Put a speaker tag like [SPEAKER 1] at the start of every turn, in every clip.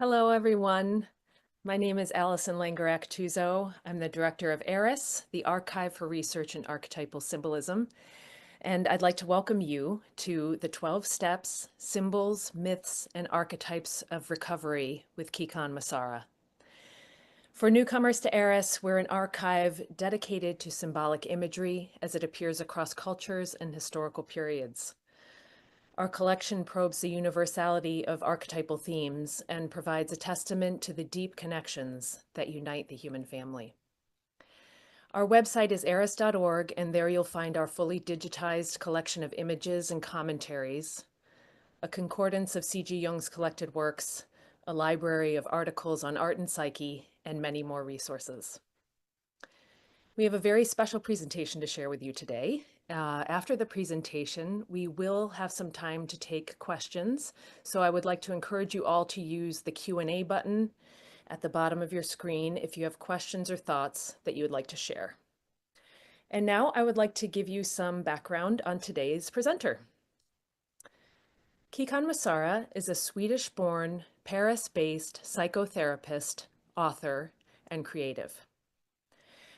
[SPEAKER 1] Hello, everyone. My name is Allison Langerak-Tuzo. I'm the director of ARIS, the Archive for Research in Archetypal Symbolism, and I'd like to welcome you to the 12 Steps, Symbols, Myths, and Archetypes of Recovery with Kikan Massara. For newcomers to ARIS, we're an archive dedicated to symbolic imagery as it appears across cultures and historical periods. Our collection probes the universality of archetypal themes and provides a testament to the deep connections that unite the human family. Our website is aris.org, and there you'll find our fully digitized collection of images and commentaries, a concordance of C.G. Jung's collected works, a library of articles on art and psyche, and many more resources. We have a very special presentation to share with you today. After the presentation, we will have some time to take questions. So I would like to encourage you all to use the Q&A button at the bottom of your screen if you have questions or thoughts that you would like to share. And now I would like to give you some background on today's presenter. Kikan Massara is a Swedish-born, Paris-based psychotherapist, author, and creative.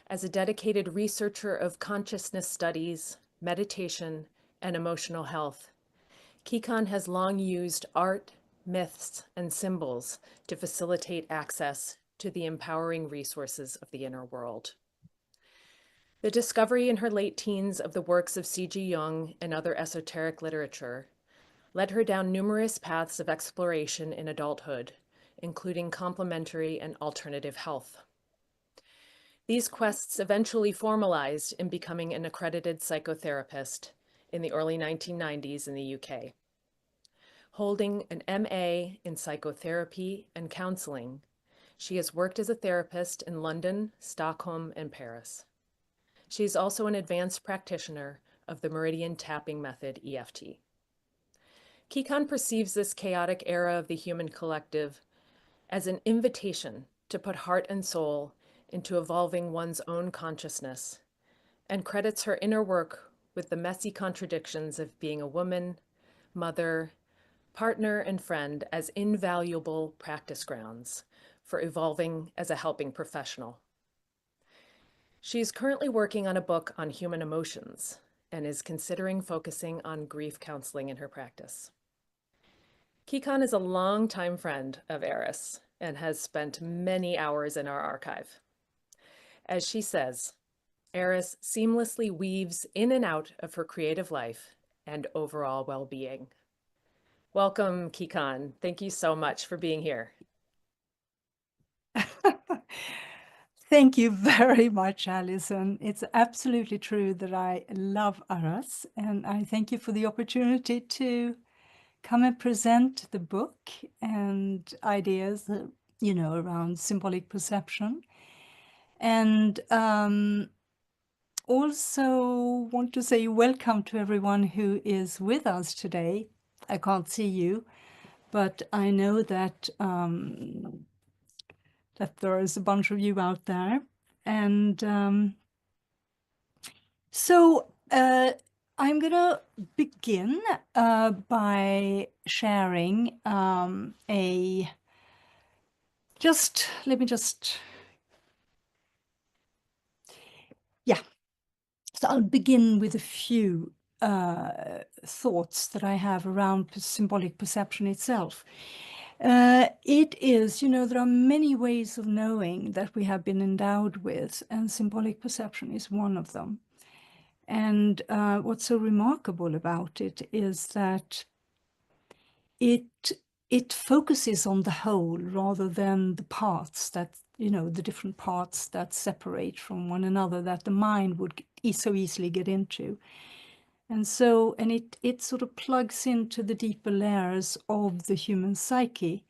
[SPEAKER 1] As a dedicated researcher of consciousness studies, meditation, and emotional health, Kikan has long used art, myths, and symbols to facilitate access to the empowering resources of the inner world. The discovery in her late teens of the works of C.G. Jung and other esoteric literature led her down numerous paths of exploration in adulthood, including complementary and alternative health. These quests eventually formalized in becoming an accredited psychotherapist in the early 1990s in the UK. Holding an MA in psychotherapy and counseling, she has worked as a therapist in London, Stockholm, and Paris. She is also an advanced practitioner of the meridian tapping method, EFT. Kikan perceives this chaotic era of the human collective as an invitation to put heart and soul into evolving one's own consciousness, and credits her inner work with the messy contradictions of being a woman, mother, partner, and friend as invaluable practice grounds for evolving as a helping professional. She is currently working on a book on human emotions and is considering focusing on grief counseling in her practice. Kikan is a longtime friend of ARIS and has spent many hours in our archive. As she says, ARIS seamlessly weaves in and out of her creative life and overall well-being. Welcome, Kikan. Thank you so much for being here.
[SPEAKER 2] Thank you very much, Alison. It's absolutely true that I love ARIS, and I thank you for the opportunity to come and present the book and ideas, around symbolic perception. And also want to say welcome to everyone who is with us today. I can't see you, but I know that that there is a bunch of you out there. And so I'm going to begin by sharing so I'll begin with a few thoughts that I have around symbolic perception itself. It is, there are many ways of knowing that we have been endowed with, and symbolic perception is one of them. And what's so remarkable about it is that it focuses on the whole rather than the parts that, the different parts that separate from one another that the mind would so easily get into. And so, and it sort of plugs into the deeper layers of the human psyche.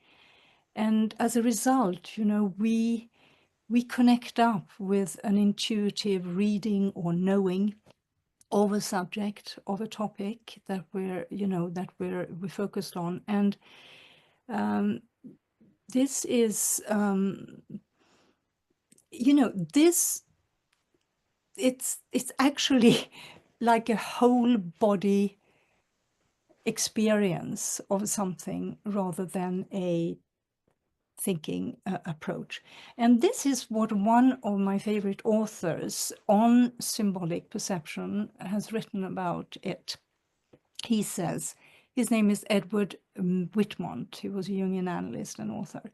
[SPEAKER 2] And as a result, we connect up with an intuitive reading or knowing of a subject, of a topic that we're focused on. And this is, it's actually like a whole body experience of something rather than a thinking approach. And this is what one of my favorite authors on symbolic perception has written about it. He says, his name is Edward Whitmont. He was a Jungian analyst and author.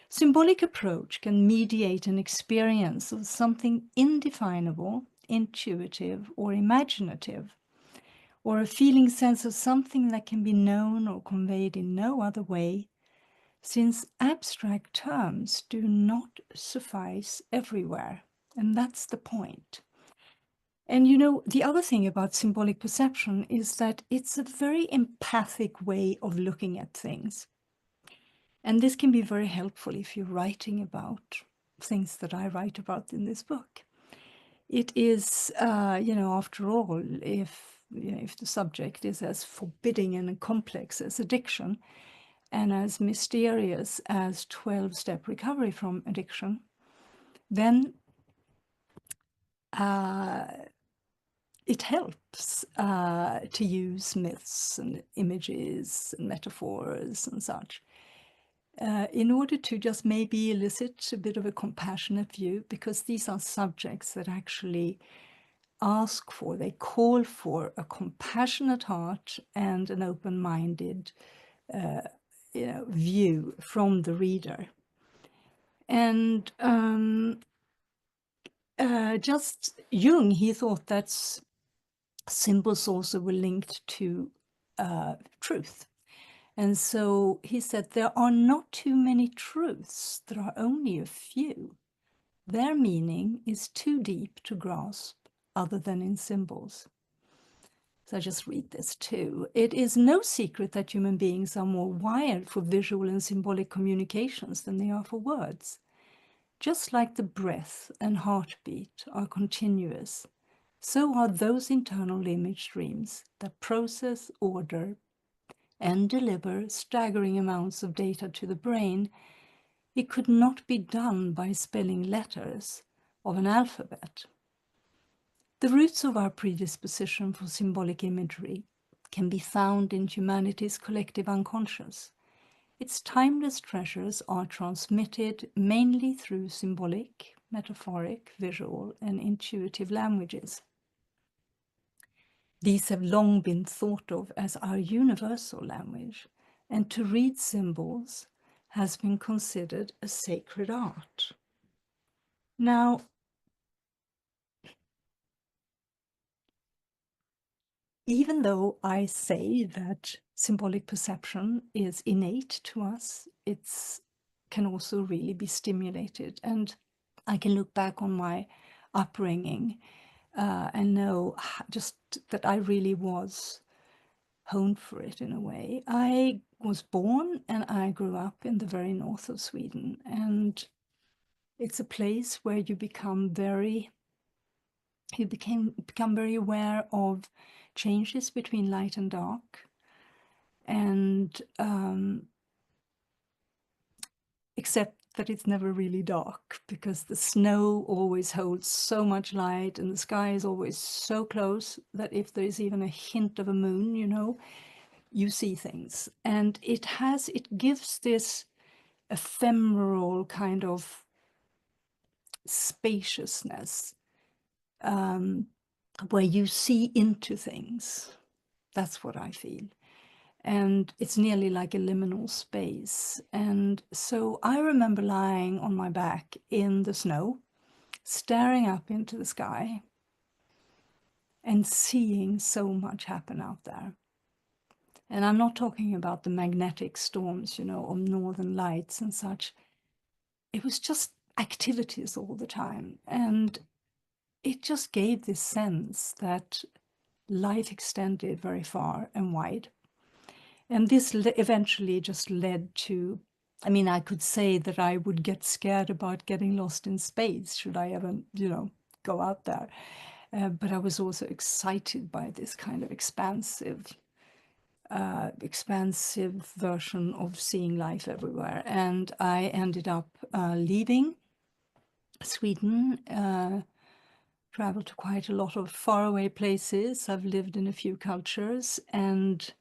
[SPEAKER 2] Symbolic approach can mediate an experience of something indefinable, intuitive, or imaginative, or a feeling sense of something that can be known or conveyed in no other way, since abstract terms do not suffice everywhere. And that's the point. And you know, the other thing about symbolic perception is that it's a very empathic way of looking at things. And this can be very helpful if you're writing about things that I write about in this book. It is, you know, after all, if the subject is as forbidding and complex as addiction, and as mysterious as 12-step recovery from addiction, then it helps to use myths and images and metaphors and such in order to just maybe elicit a bit of a compassionate view, because these are subjects that actually they call for a compassionate heart and an open-minded view from the reader. And just Jung, he thought that symbols also were linked to truth. And so he said, there are not too many truths, there are only a few. Their meaning is too deep to grasp other than in symbols. So I just read this too. It is no secret that human beings are more wired for visual and symbolic communications than they are for words. Just like the breath and heartbeat are continuous, so are those internal image streams that process, order, and deliver staggering amounts of data to the brain. It could not be done by spelling letters of an alphabet. The roots of our predisposition for symbolic imagery can be found in humanity's collective unconscious. Its timeless treasures are transmitted mainly through symbolic, metaphoric, visual, and intuitive languages. These have long been thought of as our universal language, and to read symbols has been considered a sacred art. Now, even though I say that symbolic perception is innate to us, it can also really be stimulated. And I can look back on my upbringing and know just that I really was honed for it in a way. I was born and I grew up in the very north of Sweden, and it's a place where you become very aware of changes between light and dark, and except that it's never really dark, because the snow always holds so much light and the sky is always so close that if there is even a hint of a moon, you know, you see things. And it gives this ephemeral kind of spaciousness where you see into things. That's what I feel. And it's nearly like a liminal space. And so I remember lying on my back in the snow, staring up into the sky and seeing so much happen out there. And I'm not talking about the magnetic storms, you know, of northern lights and such. It was just activities all the time. And it just gave this sense that life extended very far and wide. And this eventually just led to, I mean, I could say that I would get scared about getting lost in space should I ever, you know, go out there. But I was also excited by this kind of expansive version of seeing life everywhere. And I ended up leaving Sweden, traveled to quite a lot of faraway places. I've lived in a few cultures, and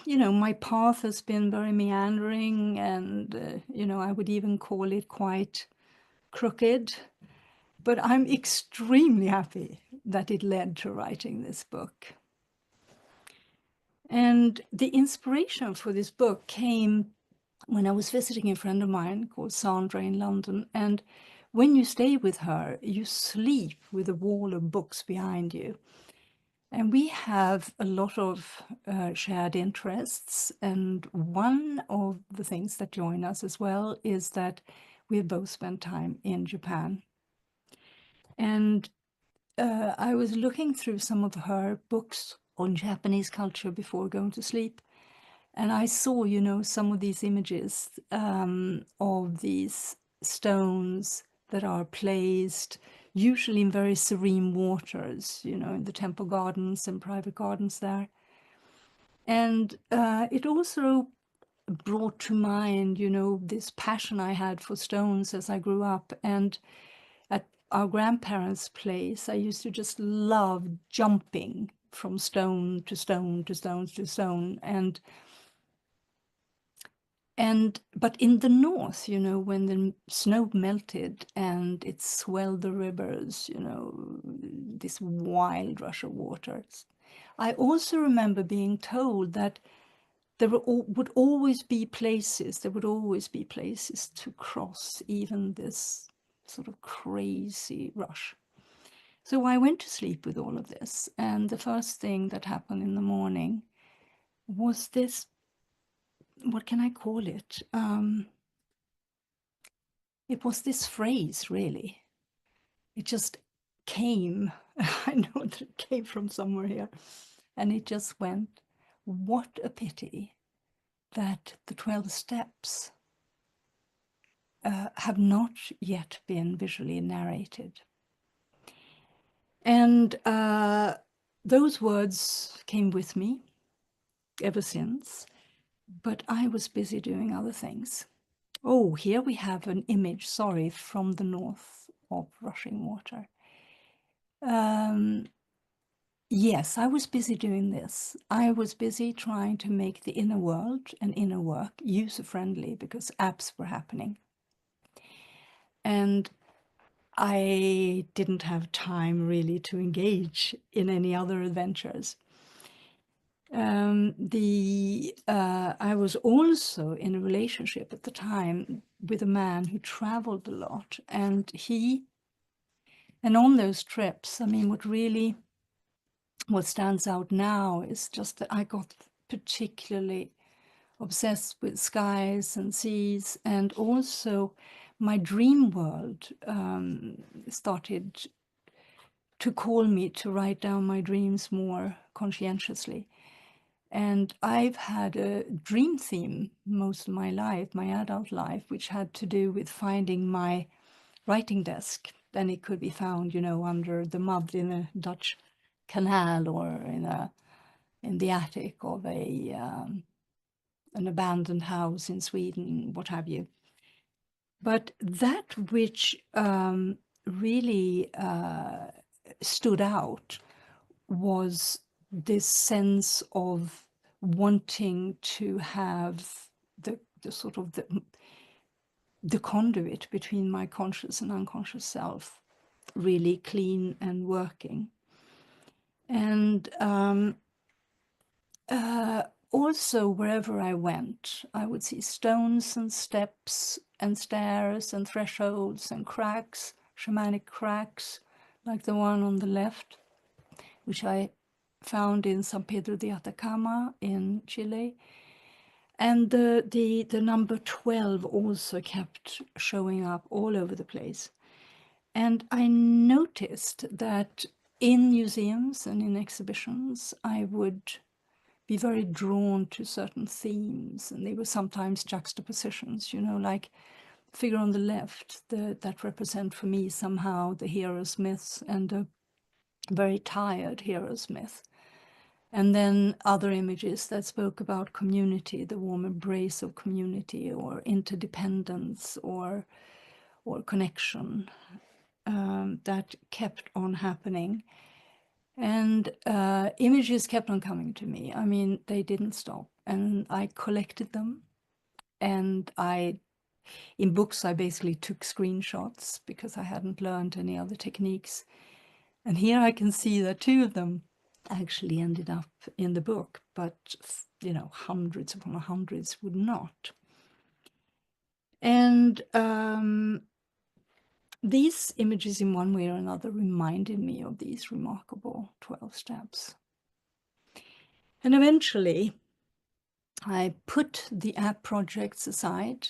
[SPEAKER 2] my path has been very meandering, and I would even call it quite crooked. But I'm extremely happy that it led to writing this book. And the inspiration for this book came when I was visiting a friend of mine called Sandra in London. And when you stay with her, you sleep with a wall of books behind you. And we have a lot of shared interests. And one of the things that join us as well is that we have both spent time in Japan. And I was looking through some of her books on Japanese culture before going to sleep. And I saw, some of these images of these stones that are placed usually in very serene waters, in the temple gardens and private gardens there. And it also brought to mind, this passion I had for stones as I grew up. And at our grandparents' place, I used to just love jumping from stone to stone to stone to stone. But in the north, when the snow melted and it swelled the rivers, this wild rush of waters, I also remember being told that there would always be places to cross even this sort of crazy rush. So I went to sleep with all of this, and the first thing that happened in the morning was this, what can I call it? It was this phrase, really. It just came. I know that it came from somewhere here. And it just went, what a pity that the 12 steps have not yet been visually narrated. And those words came with me ever since, but I was busy doing other things. Oh, here we have an image, sorry, from the north of rushing water. Yes, I was busy doing this. I was busy trying to make the inner world and inner work user-friendly because apps were happening. And I didn't have time really to engage in any other adventures. I was also in a relationship at the time with a man who traveled a lot, and on those trips, I mean, what stands out now is just that I got particularly obsessed with skies and seas, and also my dream world started to call me to write down my dreams more conscientiously. And I've had a dream theme most of my life, my adult life, which had to do with finding my writing desk. Then it could be found, under the mud in a Dutch canal or in the attic of an abandoned house in Sweden, what have you. But that which really stood out was this sense of wanting to have the sort of the conduit between my conscious and unconscious self really clean and working. And also, wherever I went, I would see stones and steps and stairs and thresholds and cracks, shamanic cracks, like the one on the left, which I found in San Pedro de Atacama in Chile. And the number 12 also kept showing up all over the place. And I noticed that in museums and in exhibitions, I would be very drawn to certain themes, and they were sometimes juxtapositions, like figure on the left that represent for me somehow the hero's myth and a very tired hero's myth. And then other images that spoke about community, the warm embrace of community, or interdependence, or connection, that kept on happening. And images kept on coming to me. I mean, they didn't stop. And I collected them. And in books, I basically took screenshots because I hadn't learned any other techniques. And here I can see that 2 of them actually ended up in the book, but, you know, hundreds upon hundreds would not. And these images, in one way or another, reminded me of these remarkable 12 steps. And eventually, I put the app projects aside,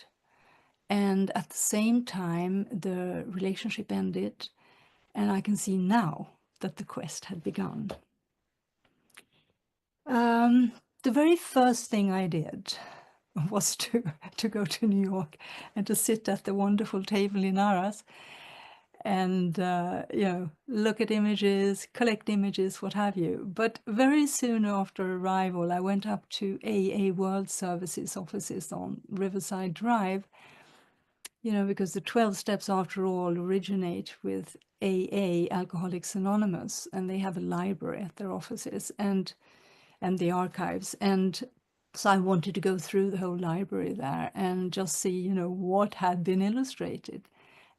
[SPEAKER 2] and at the same time, the relationship ended, and I can see now that the quest had begun. The very first thing I did was to go to New York and to sit at the wonderful table in Arras and you know, look at images, collect images, what have you. But very soon after arrival, I went up to AA World Services offices on Riverside Drive, you know, because the 12 steps, after all, originate with AA, Alcoholics Anonymous, and they have a library at their offices and the archives. And so I wanted to go through the whole library there and just see, you know, what had been illustrated.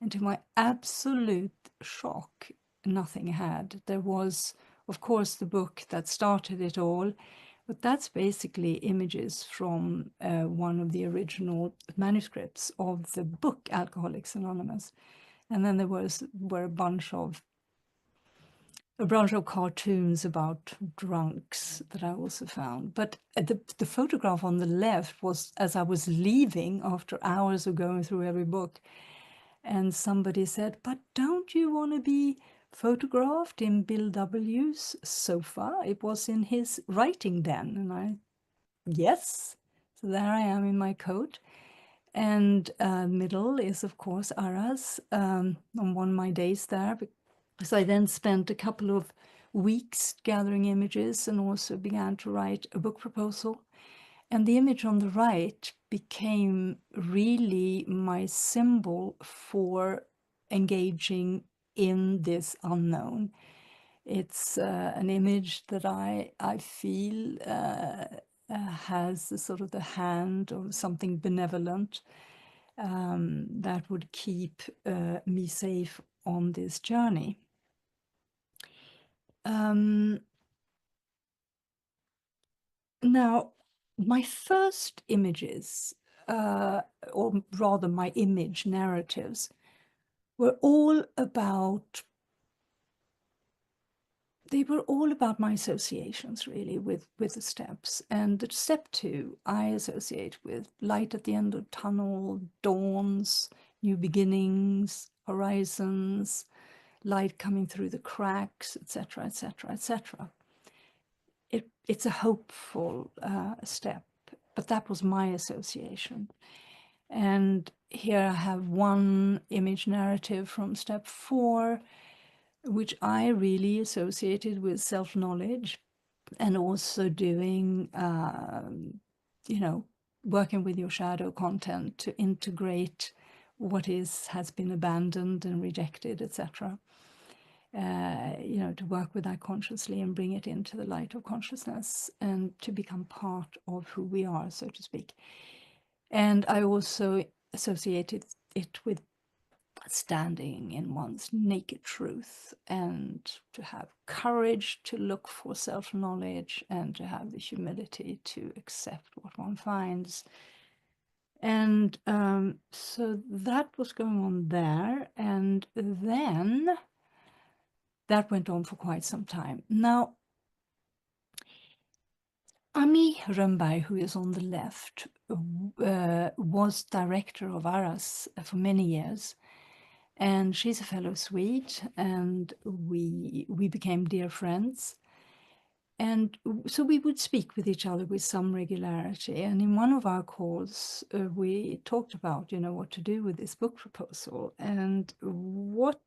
[SPEAKER 2] And to my absolute shock, nothing had. There was, of course, the book that started it all, but that's basically images from one of the original manuscripts of the book Alcoholics Anonymous. And then there were a bunch of cartoons about drunks that I also found. But the photograph on the left was as I was leaving after hours of going through every book. And somebody said, "But don't you want to be photographed in Bill W.'s sofa?" It was in his writing den. And I, yes. So there I am in my coat. And middle is, of course, Aras on one of my days there. So I then spent a couple of weeks gathering images and also began to write a book proposal. And the image on the right became really my symbol for engaging in this unknown. It's an image that I feel has a sort of the hand of something benevolent that would keep me safe on this journey. Now, my first images, or rather my image narratives, were all about my associations, really, with the steps. And the step 2 I associate with light at the end of tunnel, dawns, new beginnings, horizons, light coming through the cracks, etc., etc., etc. It's a hopeful step, but that was my association. And here I have one image narrative from step 4, which I really associated with self-knowledge and also doing, you know, working with your shadow content to integrate what has been abandoned and rejected, etc. You know, to work with that consciously and bring it into the light of consciousness and to become part of who we are, so to speak. And I also associated it with standing in one's naked truth and to have courage to look for self-knowledge and to have the humility to accept what one finds. And so that was going on there. And then that went on for quite some time. Now, Ami Rönnberg, who is on the left, was director of Aras for many years. And she's a fellow Swede, and we became dear friends. And so we would speak with each other with some regularity. And in one of our calls, we talked about, you know, what to do with this book proposal and what,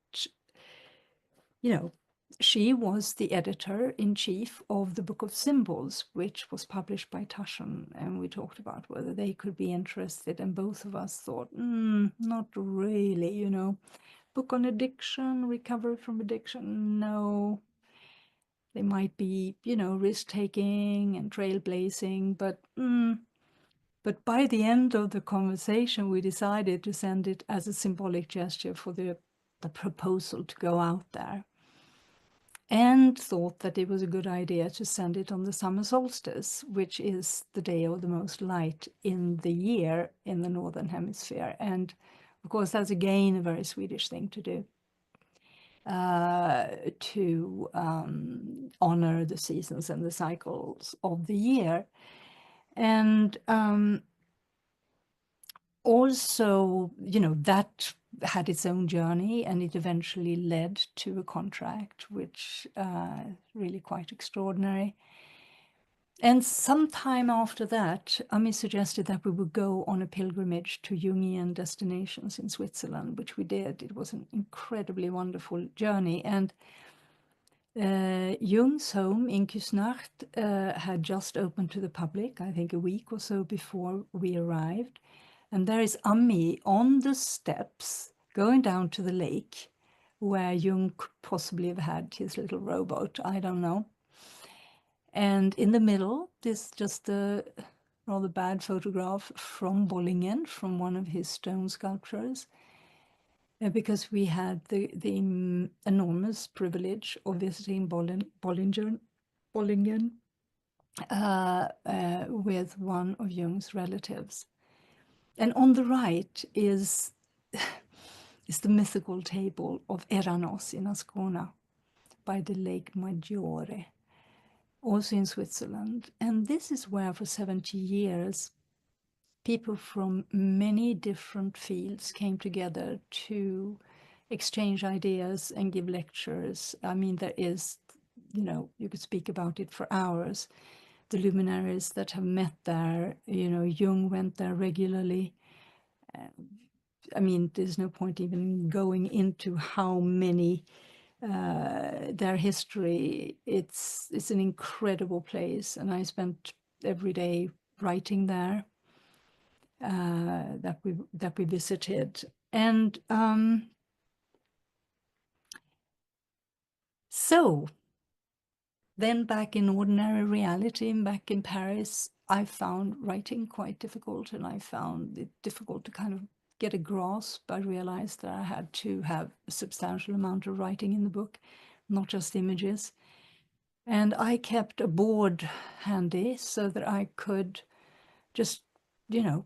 [SPEAKER 2] you know, she was the editor-in-chief of the Book of Symbols, which was published by Taschen, and we talked about whether they could be interested, and both of us thought, not really, you know. Book on addiction, recovery from addiction, no. They might be, risk-taking and trailblazing, but by the end of the conversation, we decided to send it as a symbolic gesture for the proposal to go out there, and thought that it was a good idea to send it on the summer solstice, which is the day of the most light in the year in the Northern Hemisphere. And of course, that's again a very Swedish thing to do, to honor the seasons and the cycles of the year. And also, that had its own journey, and it eventually led to a contract, which really quite extraordinary. And sometime after that, Ami suggested that we would go on a pilgrimage to Jungian destinations in Switzerland, which we did. It was an incredibly wonderful journey. And Jung's home in Küsnacht had just opened to the public, I think a week or so before we arrived. And there is Ami on the steps going down to the lake where Jung could possibly have had his little rowboat, I don't know. And in the middle, this just a rather bad photograph from Bollingen, from one of his stone sculptures, because we had the enormous privilege of visiting Bollingen with one of Jung's relatives. And on the right is the mythical table of Eranos in Ascona by the Lake Maggiore, also in Switzerland. And this is where for 70 years people from many different fields came together to exchange ideas and give lectures. I mean, there is, you could speak about it for hours. The luminaries that have met there, Jung went there regularly. I mean, there's no point even going into how many, their history. It's an incredible place, and I spent every day writing there, that we visited. And so then back in ordinary reality, back in Paris, I found writing quite difficult, and I found it difficult to kind of get a grasp. I realized that I had to have a substantial amount of writing in the book, not just images. And I kept a board handy so that I could just,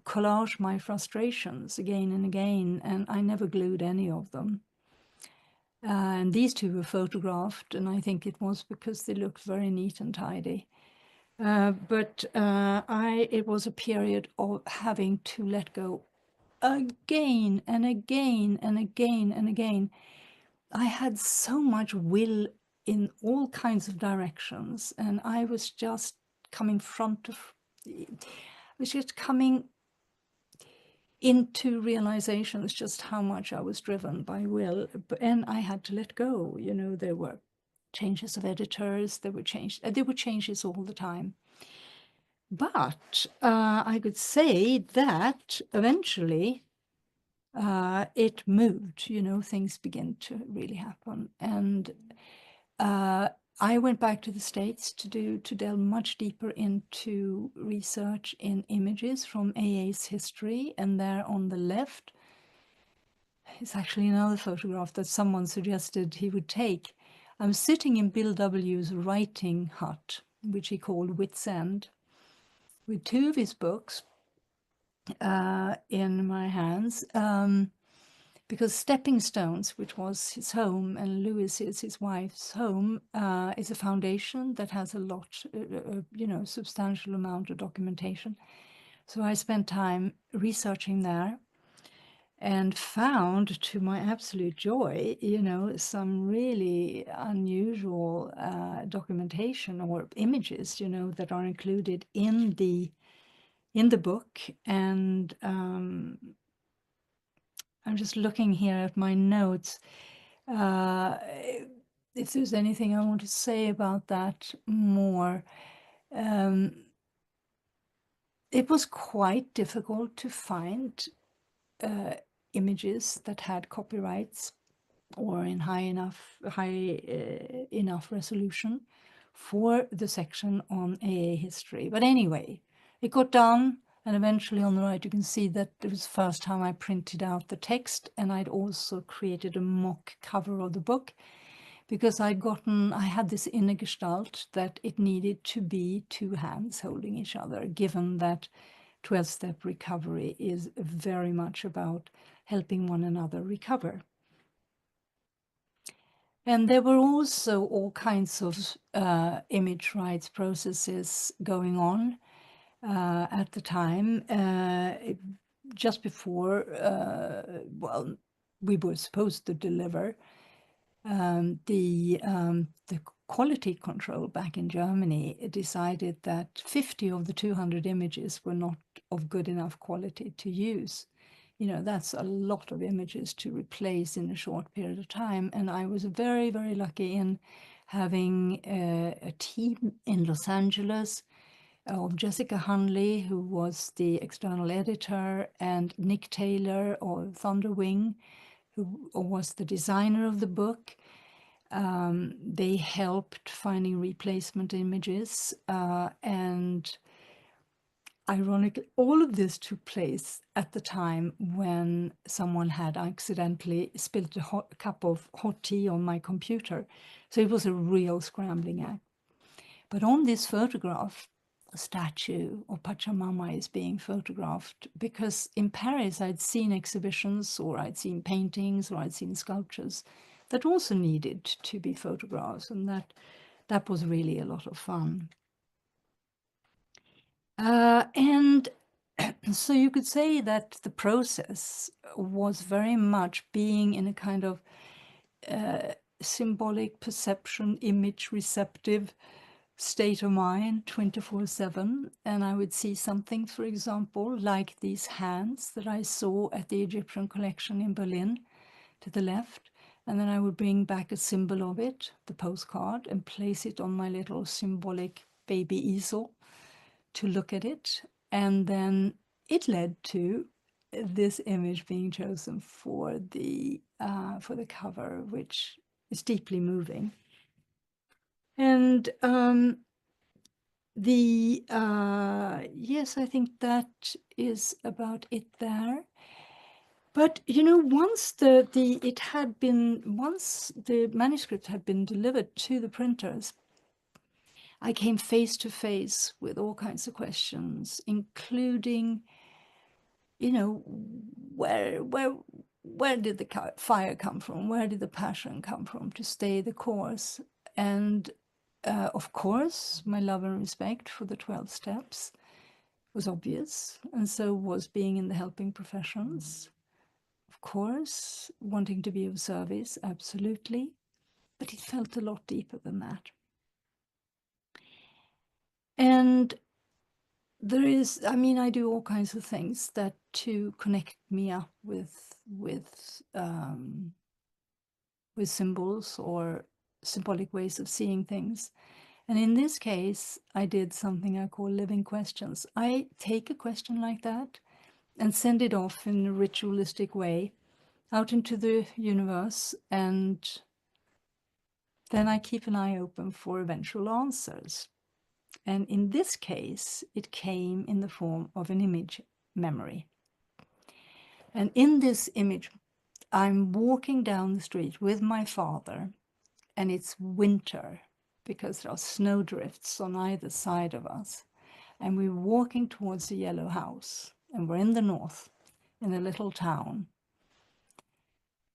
[SPEAKER 2] collage my frustrations again and again, and I never glued any of them. And these two were photographed, and I think it was because they looked very neat and tidy. But it was a period of having to let go again and again and again and again. I had so much will in all kinds of directions, and I was just coming into realizations just how much I was driven by will, and I had to let go. There were changes of editors, there were changes all the time. But I could say that eventually it moved, things began to really happen. And I went back to the States to delve much deeper into research in images from AA's history. And there on the left is actually another photograph that someone suggested he would take. I'm sitting in Bill W.'s writing hut, which he called Wit's End, with two of his books in my hands. Because Stepping Stones, which was his home, and Lewis's, his wife's home, is a foundation that has a lot, substantial amount of documentation. So I spent time researching there and found, to my absolute joy, some really unusual documentation or images, that are included in the book. And I'm just looking here at my notes. If there's anything I want to say about that more. It was quite difficult to find images that had copyrights or in high enough resolution. for the section on AA history. But anyway, it got done, and eventually on the right you can see that it was the first time I printed out the text, and I'd also created a mock cover of the book, because I had this inner gestalt that it needed to be two hands holding each other, given that 12-step recovery is very much about helping one another recover. And there were also all kinds of image rights processes going on at the time. Just before, well, we were supposed to deliver, the quality control back in Germany decided that 50 of the 200 images were not of good enough quality to use. You know, that's a lot of images to replace in a short period of time. And I was very, very lucky in having a team in Los Angeles of Jessica Hunley, who was the external editor, and Nick Taylor of Thunderwing, who was the designer of the book. They helped finding replacement images, and ironically, all of this took place at the time when someone had accidentally spilled a cup of hot tea on my computer. So it was a real scrambling act. But on this photograph, a statue of Pachamama is being photographed, because in Paris I'd seen exhibitions, or I'd seen paintings, or I'd seen sculptures that also needed to be photographed, and that was really a lot of fun. And so you could say that the process was very much being in a kind of symbolic perception, image receptive state of mind 24/7. And I would see something, for example, like these hands that I saw at the Egyptian collection in Berlin to the left. And then I would bring back a symbol of it, the postcard, and place it on my little symbolic baby easel to look at it. And then it led to this image being chosen for the cover, which is deeply moving. And yes, I think that is about it there. But you know, once the manuscript had been delivered to the printers, I came face to face with all kinds of questions, including, you know, where did the fire come from? Where did the passion come from to stay the course? And of course, my love and respect for the 12 steps was obvious, and so was being in the helping professions. Of course, wanting to be of service, absolutely, but it felt a lot deeper than that. And there is, I mean, I do all kinds of things that to connect me up with symbols or symbolic ways of seeing things. And in this case, I did something I call living questions. I take a question like that and send it off in a ritualistic way out into the universe, and then I keep an eye open for eventual answers. And in this case, it came in the form of an image memory. And in this image, I'm walking down the street with my father, and it's winter because there are snowdrifts on either side of us. And we're walking towards the yellow house, and we're in the north, in a little town.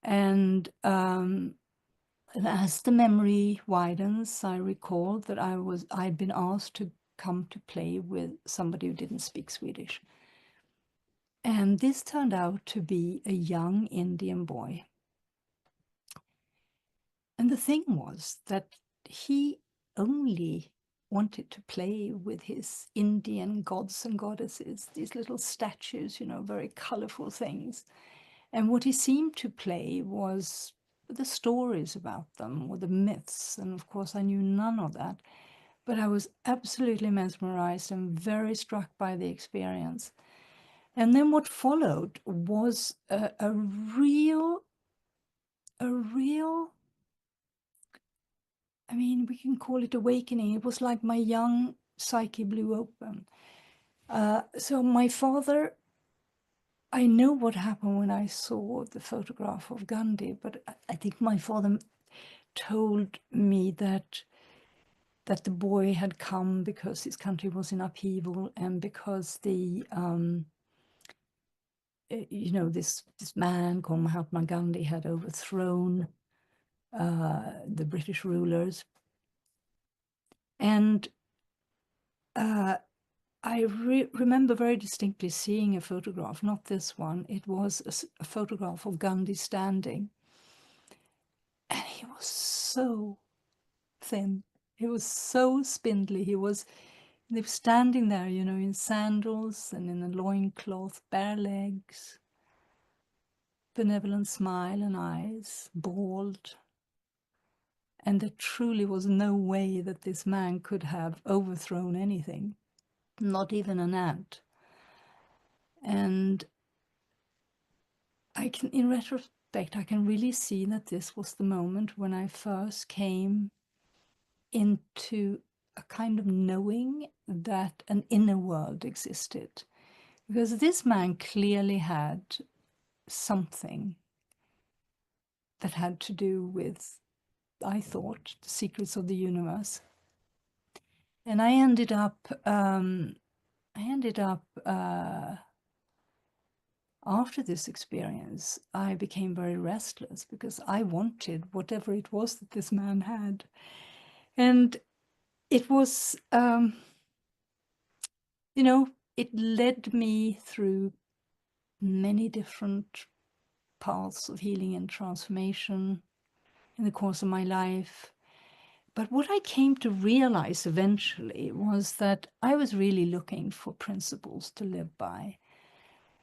[SPEAKER 2] And as the memory widens, I recall that I'd been asked to come to play with somebody who didn't speak Swedish. And this turned out to be a young Indian boy. And the thing was that he only wanted to play with his Indian gods and goddesses, these little statues, you know, very colorful things. And what he seemed to play was the stories about them, or the myths. And of course, I knew none of that. But I was absolutely mesmerized and very struck by the experience. And then what followed was a real I mean, we can call it awakening. It was like my young psyche blew open. So my father, I know what happened when I saw the photograph of Gandhi, but I think my father told me that the boy had come because his country was in upheaval, and because the this man called Mahatma Gandhi had overthrown the British rulers. And I remember very distinctly seeing a photograph, not this one, it was a photograph of Gandhi standing. And he was so thin. He was so spindly. They were standing there, in sandals and in a loincloth, bare legs, benevolent smile and eyes, bald. And there truly was no way that this man could have overthrown anything, not even an ant. And in retrospect, I can really see that this was the moment when I first came into a kind of knowing that an inner world existed. Because this man clearly had something that had to do with, I thought, the secrets of the universe. And I ended up after this experience, I became very restless because I wanted whatever it was that this man had. And it was, it led me through many different paths of healing and transformation in the course of my life. But what I came to realize eventually was that I was really looking for principles to live by.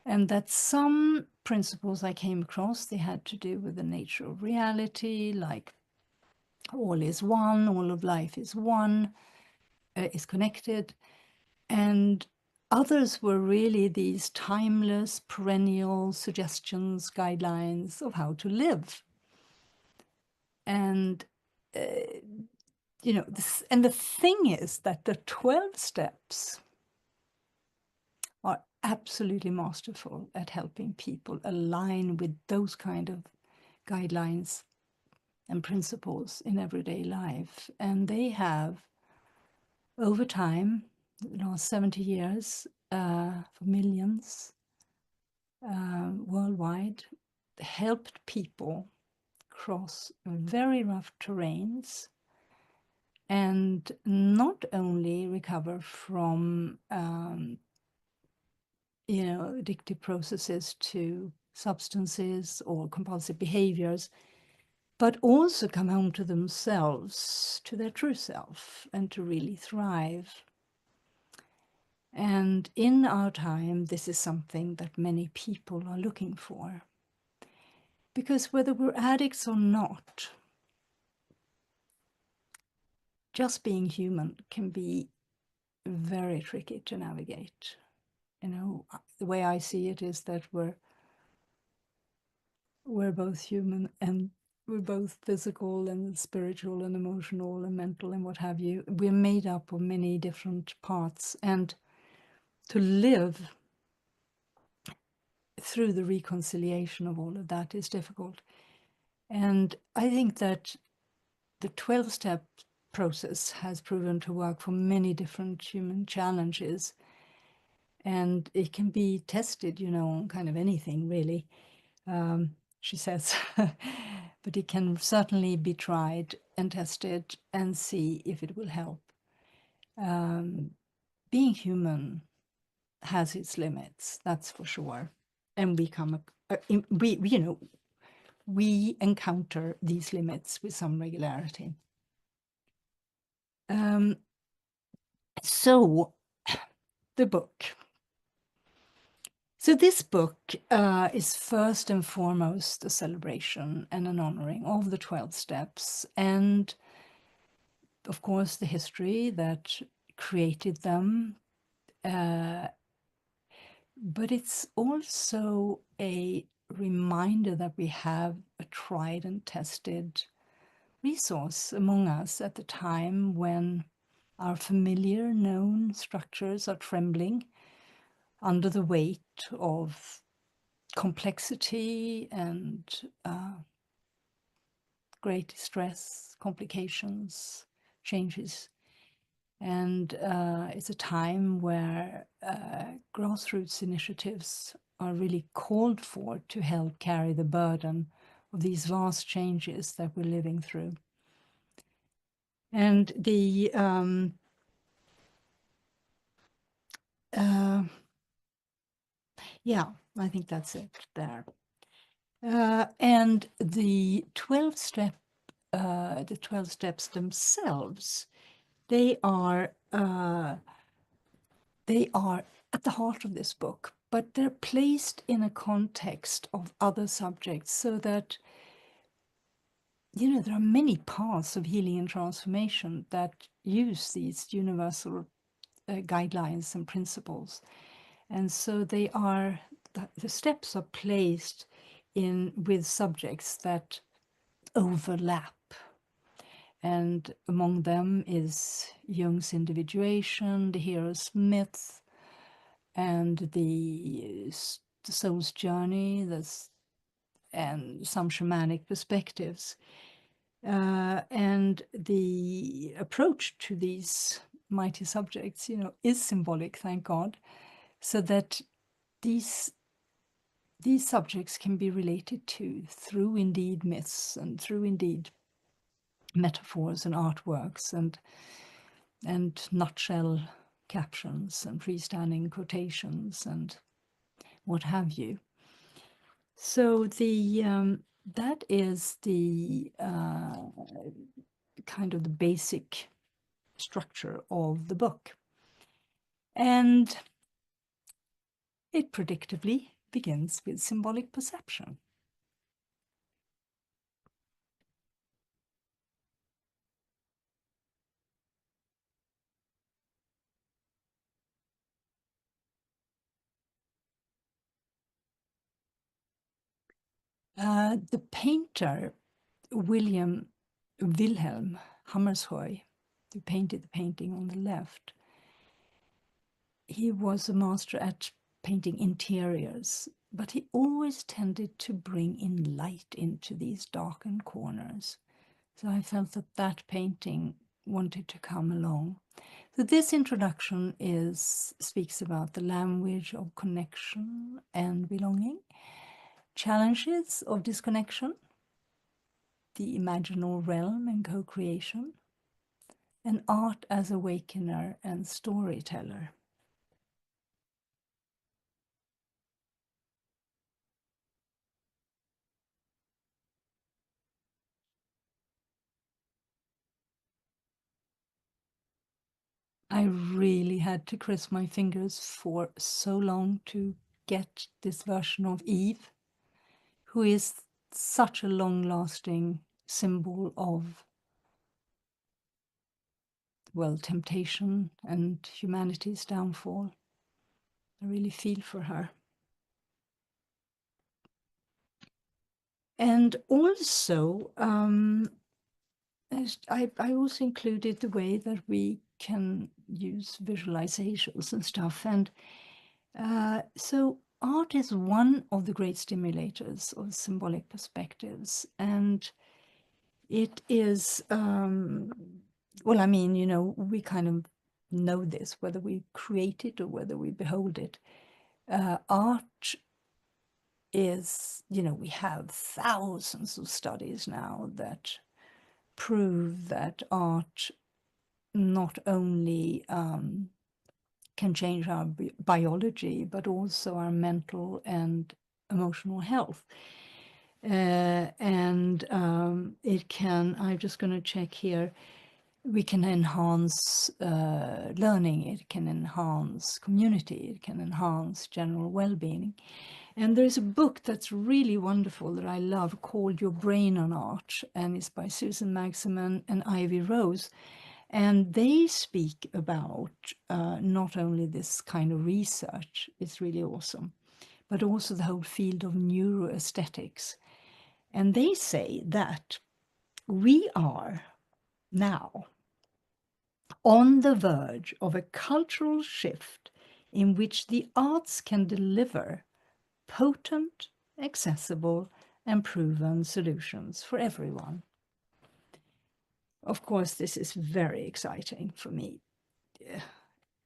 [SPEAKER 2] And that some principles I came across, they had to do with the nature of reality, like all is one, all of life is one, is connected. And others were really these timeless, perennial suggestions, guidelines of how to live. And, and the thing is that the 12 steps are absolutely masterful at helping people align with those kind of guidelines and principles in everyday life. And they have, over time, the last 70 years, for millions worldwide, helped people cross very rough terrains and not only recover from addictive processes to substances or compulsive behaviors, but also come home to themselves, to their true self, and to really thrive. And in our time, this is something that many people are looking for. Because whether we're addicts or not, just being human can be very tricky to navigate. The way I see it is that we're both human, and we're both physical and spiritual and emotional and mental and what have you. We're made up of many different parts, and to live through the reconciliation of all of that is difficult. And I think that the 12-step process has proven to work for many different human challenges. And it can be tested, on kind of anything, really, she says. But it can certainly be tried and tested and see if it will help. Being human has its limits, that's for sure. And we encounter these limits with some regularity. So the book. So this book is first and foremost a celebration and an honoring of the 12 steps, and of course the history that created them. But it's also a reminder that we have a tried and tested resource among us at the time when our familiar known structures are trembling under the weight of complexity and great stress, complications, changes. And it's a time where grassroots initiatives are really called for to help carry the burden of these vast changes that we're living through. And the yeah, I think that's it there. And the 12 steps themselves, they are at the heart of this book, but they're placed in a context of other subjects so that, you know, there are many paths of healing and transformation that use these universal guidelines and principles. And so they are, the steps are placed in with subjects that overlap. And among them is Jung's individuation, the hero's myth, and the soul's journey, and some shamanic perspectives. And the approach to these mighty subjects, you know, is symbolic, thank God, so that these subjects can be related to through indeed myths and through indeed metaphors and artworks and nutshell captions and freestanding quotations and what have you. So that is the kind of the basic structure of the book. And it predictably begins with symbolic perception. The painter Wilhelm Hammershøi, who painted the painting on the left, he was a master at painting interiors, but he always tended to bring in light into these darkened corners. So I felt that that painting wanted to come along. So this introduction speaks about the language of connection and belonging, challenges of disconnection, the imaginal realm and co-creation, and art as awakener and storyteller. I really had to cross my fingers for so long to get this version of Eve, who is such a long-lasting symbol of, well, temptation and humanity's downfall. I really feel for her. And also, I also included the way that we can use visualizations and stuff. And so art is one of the great stimulators of symbolic perspectives. And it is, well, I mean, you know, we kind of know this, whether we create it or whether we behold it. Art is, you know, we have thousands of studies now that prove that art not only can change our biology, but also our mental and emotional health. And it can, I'm just going to check here, we can enhance learning, it can enhance community, it can enhance general well-being. And there's a book that's really wonderful that I love called Your Brain on Art, and it's by Susan Magsamen and Ivy Rose. And they speak about not only this kind of research, it's really awesome, but also the whole field of neuroaesthetics. And they say that we are now on the verge of a cultural shift in which the arts can deliver potent, accessible, and proven solutions for everyone. Of course, this is very exciting for me.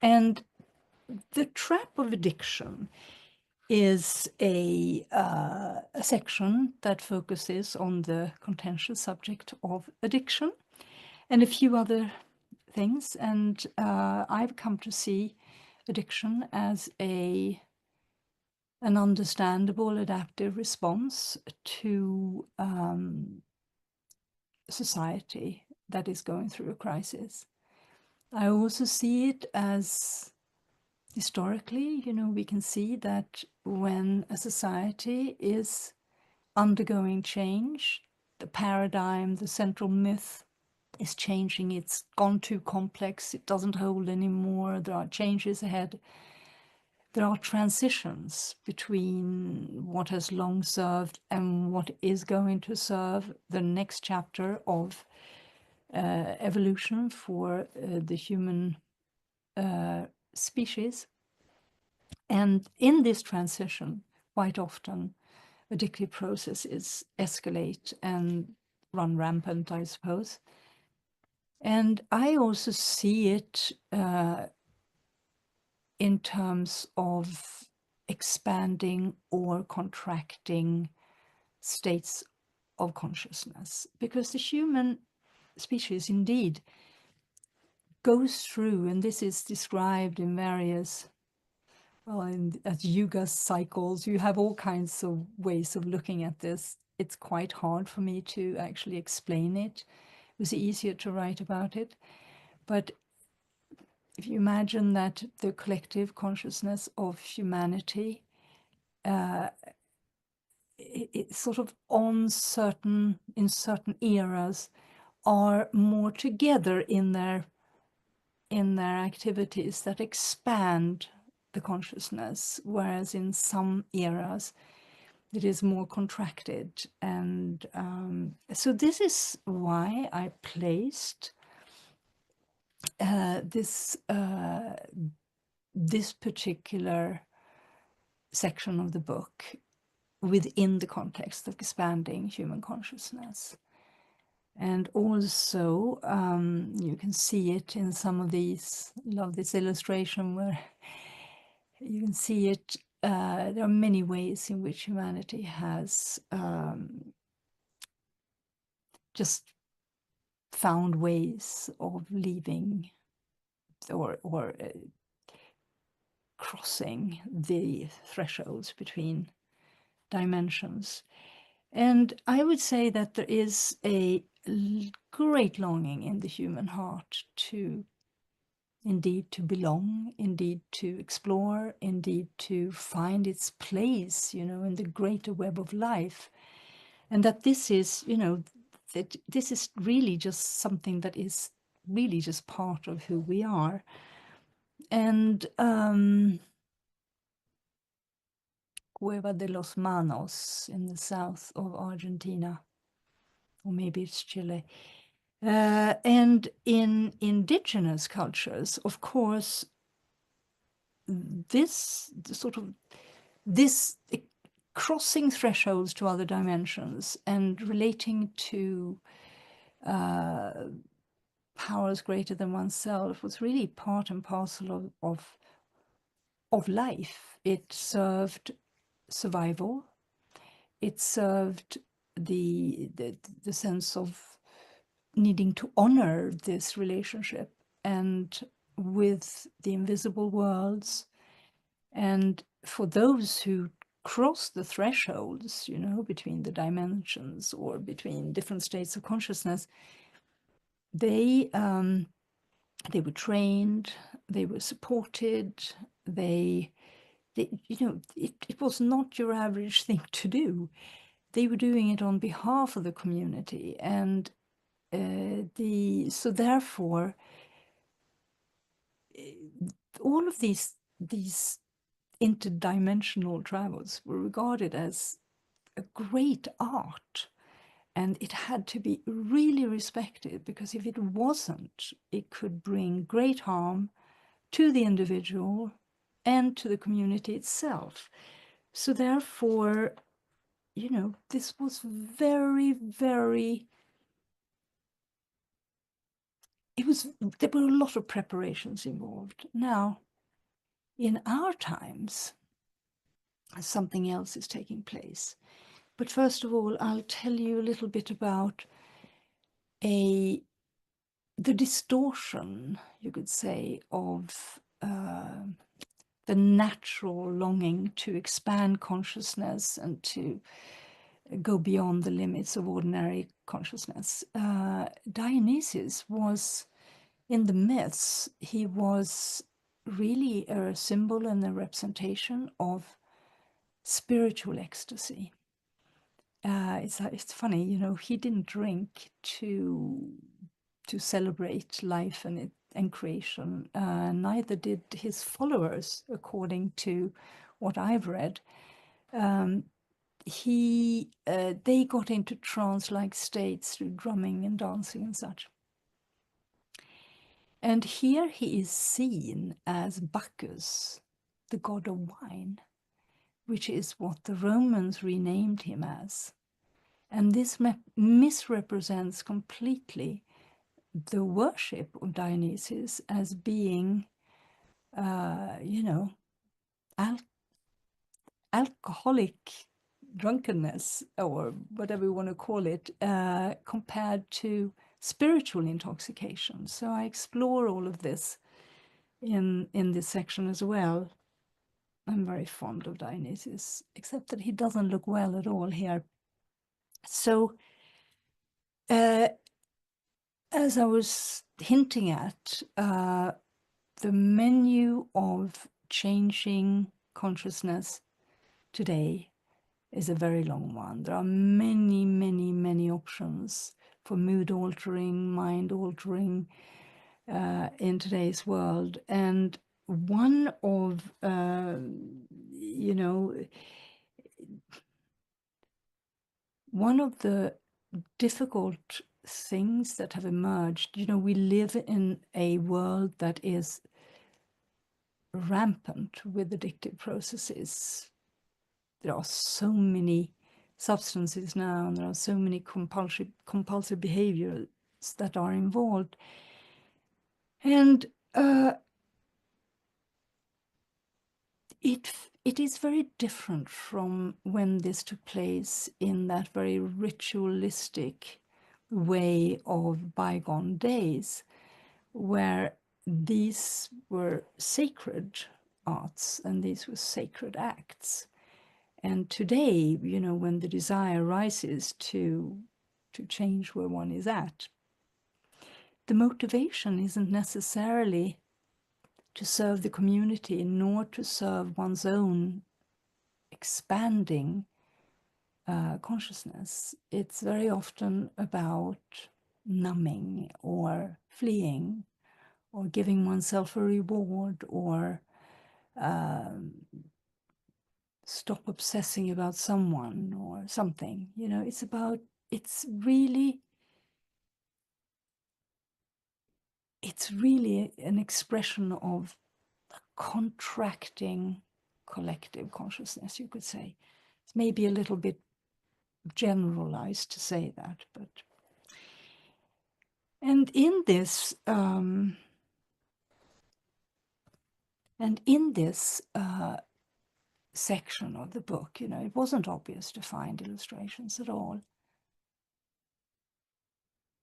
[SPEAKER 2] And the trap of addiction is a section that focuses on the contentious subject of addiction and a few other things. And I've come to see addiction as an understandable adaptive response to society that is going through a crisis. I also see it as historically, we can see that when a society is undergoing change, the paradigm, the central myth is changing. It's gone too complex. It doesn't hold anymore. There are changes ahead. There are transitions between what has long served and what is going to serve the next chapter of evolution for the human species. And in this transition, quite often, addictive processes escalate and run rampant, I suppose. And I also see it in terms of expanding or contracting states of consciousness, because the human species indeed goes through, and this is described in various, as yuga cycles. You have all kinds of ways of looking at this. It's quite hard for me to actually explain it. It was easier to write about it. But if you imagine that the collective consciousness of humanity it's sort of in certain eras are more together in their activities that expand the consciousness, whereas in some eras it is more contracted. And so this is why I placed this particular section of the book within the context of expanding human consciousness. And also, you can see it in some of these, love this illustration where you can see it. There are many ways in which humanity has just found ways of leaving or crossing the thresholds between dimensions. And I would say that there is a great longing in the human heart to indeed to belong, indeed to explore, indeed to find its place, in the greater web of life. And that this is, that this is really just something that is really just part of who we are. And Cueva de los Manos in the south of Argentina, or maybe it's Chile. And in indigenous cultures, of course, this crossing thresholds to other dimensions and relating to powers greater than oneself was really part and parcel of life. It served survival. It served the sense of needing to honor this relationship and with the invisible worlds. And for those who cross the thresholds, between the dimensions or between different states of consciousness, they were trained, they were supported, it was not your average thing to do. They were doing it on behalf of the community, and so therefore all of these interdimensional travels were regarded as a great art And it had to be really respected, because if it wasn't, it could bring great harm to the individual and to the community itself. So therefore, you know, this was very, very, there were a lot of preparations involved. Now, in our times, something else is taking place. But first of all, I'll tell you a little bit about the distortion, you could say, of the natural longing to expand consciousness and to go beyond the limits of ordinary consciousness. Dionysus was, in the myths, he was really a symbol and a representation of spiritual ecstasy. It's funny, you know, he didn't drink to celebrate life and creation. Neither did his followers, according to what I've read. They got into trance-like states through drumming and dancing and such. And here he is seen as Bacchus, the god of wine, which is what the Romans renamed him as. And this misrepresents completely the worship of Dionysus as being, you know, alcoholic drunkenness, or whatever you want to call it, compared to spiritual intoxication. So I explore all of this in this section as well. I'm very fond of Dionysus, except that he doesn't look well at all here. So, as I was hinting at, the menu of changing consciousness today is a very long one. There are many, many, many options for mood altering, mind altering in today's world. And one of, you know, one of the difficult things that have emerged, you know, we live in a world that is rampant with addictive processes. There are so many substances now, and there are so many compulsive behaviors that are involved. And it is very different from when this took place in that very ritualistic way of bygone days, where these were sacred arts and these were sacred acts. And today, you know, when the desire rises to change where one is at, the motivation isn't necessarily to serve the community, nor to serve one's own expanding consciousness. It's very often about numbing or fleeing or giving oneself a reward, or stop obsessing about someone or something. You know, it's really an expression of a contracting collective consciousness, you could say. It's maybe a little bit generalized to say that, but... And in this section of the book, you know, it wasn't obvious to find illustrations at all.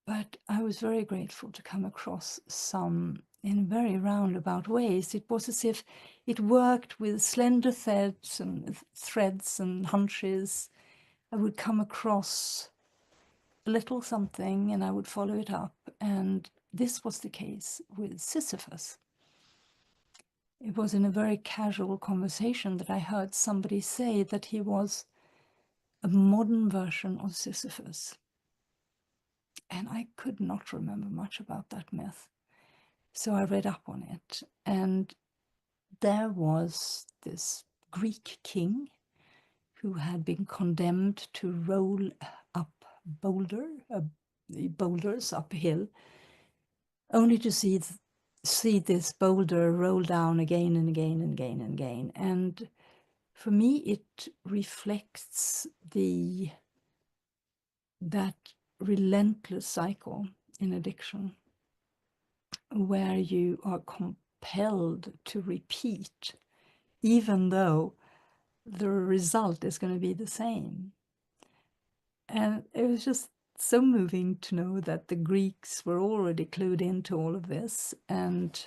[SPEAKER 2] But I was very grateful to come across some in very roundabout ways. It was as if it worked with slender threads and hunches. I would come across a little something and I would follow it up. And this was the case with Sisyphus. It was in a very casual conversation that I heard somebody say that he was a modern version of Sisyphus. And I could not remember much about that myth. So I read up on it. And there was this Greek king who had been condemned to roll up boulders up a hill, only to see this boulder roll down again and again and again and again. And for me, it reflects that relentless cycle in addiction, where you are compelled to repeat, even though the result is going to be the same. And it was just so moving to know that the Greeks were already clued into all of this. And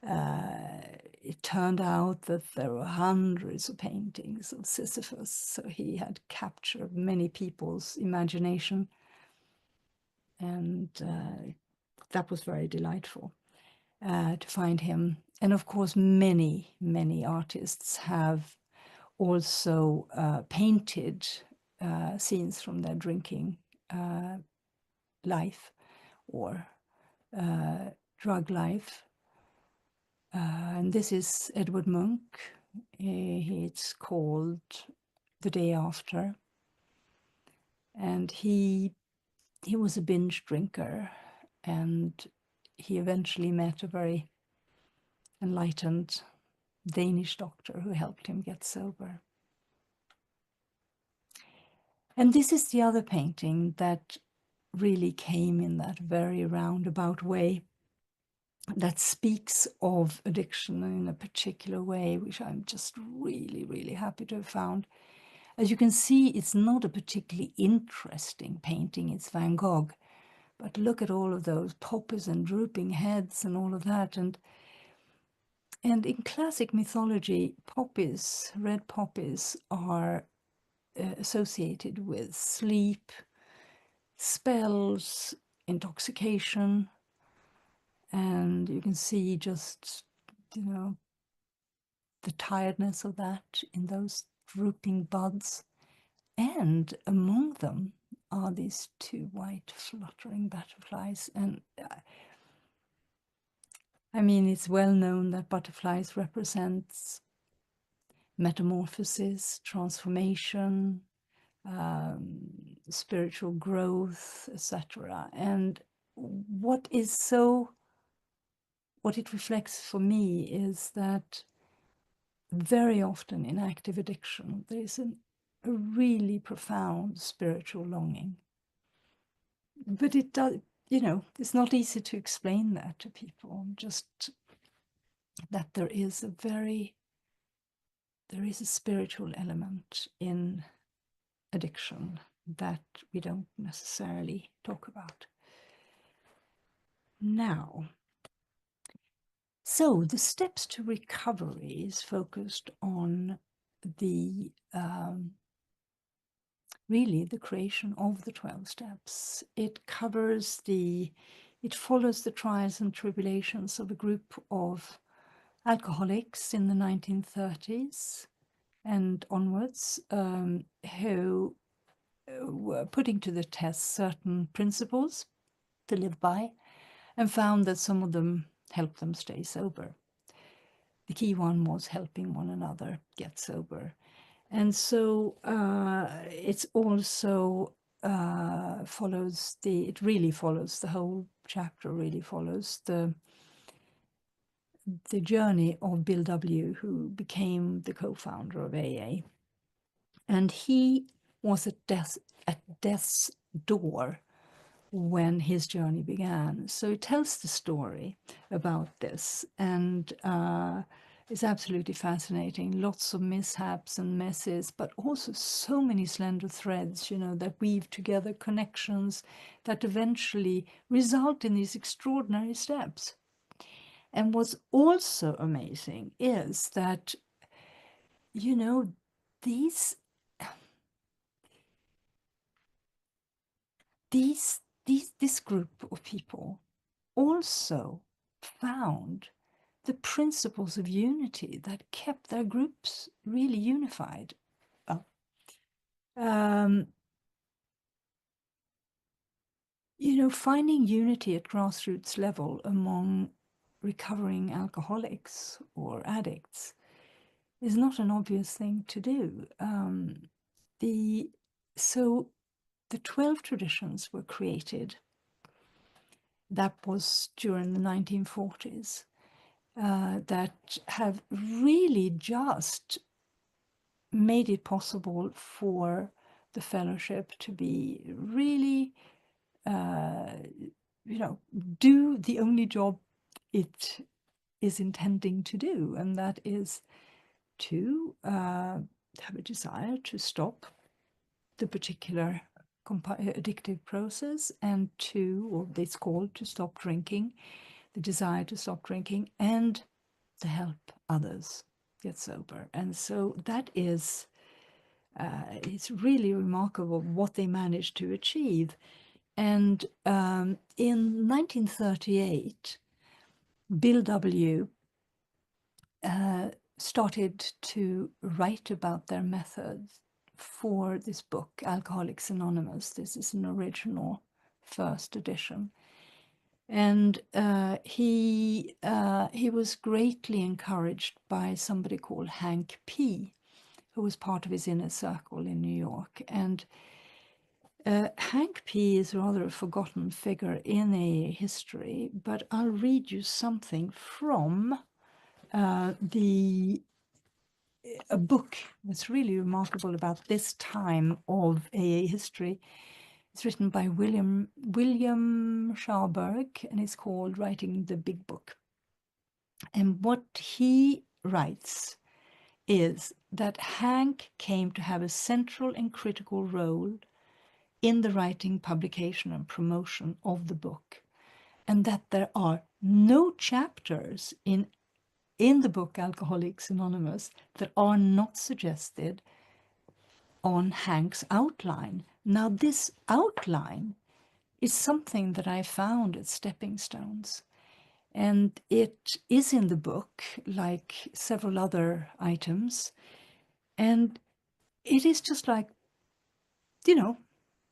[SPEAKER 2] it turned out that there were hundreds of paintings of Sisyphus. So he had captured many people's imagination. And that was very delightful to find him. And of course, many, many artists have also painted scenes from their drinking life or drug life. And this is Edward Munch. It's called The Day After. And he was a binge drinker, and he eventually met a very enlightened Danish doctor who helped him get sober. And this is the other painting that really came in that very roundabout way, that speaks of addiction in a particular way, which I'm just really, really happy to have found. As you can see, it's not a particularly interesting painting. It's Van Gogh. But look at all of those poppies and drooping heads and all of that. And in classic mythology, poppies, red poppies, are associated with sleep, spells, intoxication. And you can see just, the tiredness of that in those drooping buds. And among them are these two white fluttering butterflies. And I mean, it's well known that butterflies represent metamorphosis, transformation, spiritual growth, etc. And what it reflects for me is that very often in active addiction, there is a really profound spiritual longing. But it does, it's not easy to explain that to people, just that there is a spiritual element in addiction that we don't necessarily talk about. Now, so the steps to recovery is focused on really the creation of the 12 steps. It follows the trials and tribulations of a group of alcoholics in the 1930s and onwards, who were putting to the test certain principles to live by, and found that some of them helped them stay sober. The key one was helping one another get sober. And so it's also it really follows, the whole chapter really follows the journey of Bill W., who became the co-founder of AA. And he was at death's door when his journey began. So it tells the story about this, and it's absolutely fascinating. Lots of mishaps and messes, but also so many slender threads, that weave together connections that eventually result in these extraordinary steps. And what's also amazing is that, this group of people also found the principles of unity that kept their groups really unified. Finding unity at grassroots level among recovering alcoholics or addicts is not an obvious thing to do. The the 12 traditions were created. That was during the 1940s, that have really just made it possible for the fellowship to be really, do the only job it is intending to do, and that is to have a desire to stop the particular addictive process, and to, or it's called, to stop drinking, the desire to stop drinking, and to help others get sober. And so that is, it's really remarkable what they managed to achieve. And in 1938, Bill W. Started to write about their methods for this book, Alcoholics Anonymous. This is an original first edition. And he was greatly encouraged by somebody called Hank P., who was part of his inner circle in New York. And Hank P. is rather a forgotten figure in AA history, but I'll read you something from a book that's really remarkable about this time of AA history. It's written by William Scharberg, and it's called Writing the Big Book. And what he writes is that Hank came to have a central and critical role in the writing, publication, and promotion of the book, and that there are no chapters in the book Alcoholics Anonymous that are not suggested on Hank's outline. Now, this outline is something that I found at Stepping Stones, and it is in the book, like several other items, and it is just like,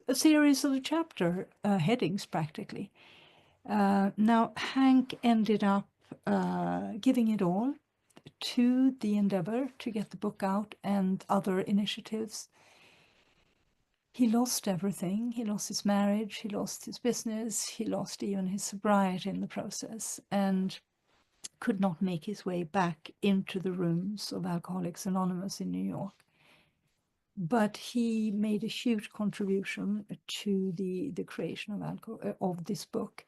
[SPEAKER 2] a series of chapter headings, practically. Now, Hank ended up giving it all to the endeavor to get the book out and other initiatives. He lost everything. He lost his marriage, he lost his business, he lost even his sobriety in the process, and could not make his way back into the rooms of Alcoholics Anonymous in New York. But he made a huge contribution to the creation of this book.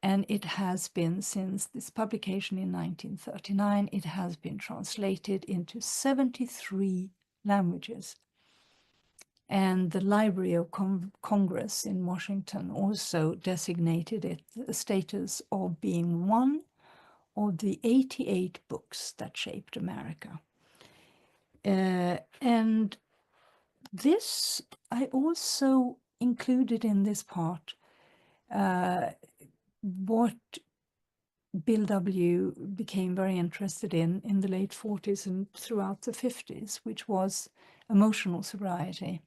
[SPEAKER 2] And it has been, since this publication in 1939, it has been translated into 73 languages. And the Library of Congress in Washington also designated it the status of being one of the 88 books that shaped America. And this, I also included in this part what Bill W. became very interested in the late 40s and throughout the 50s, which was emotional sobriety.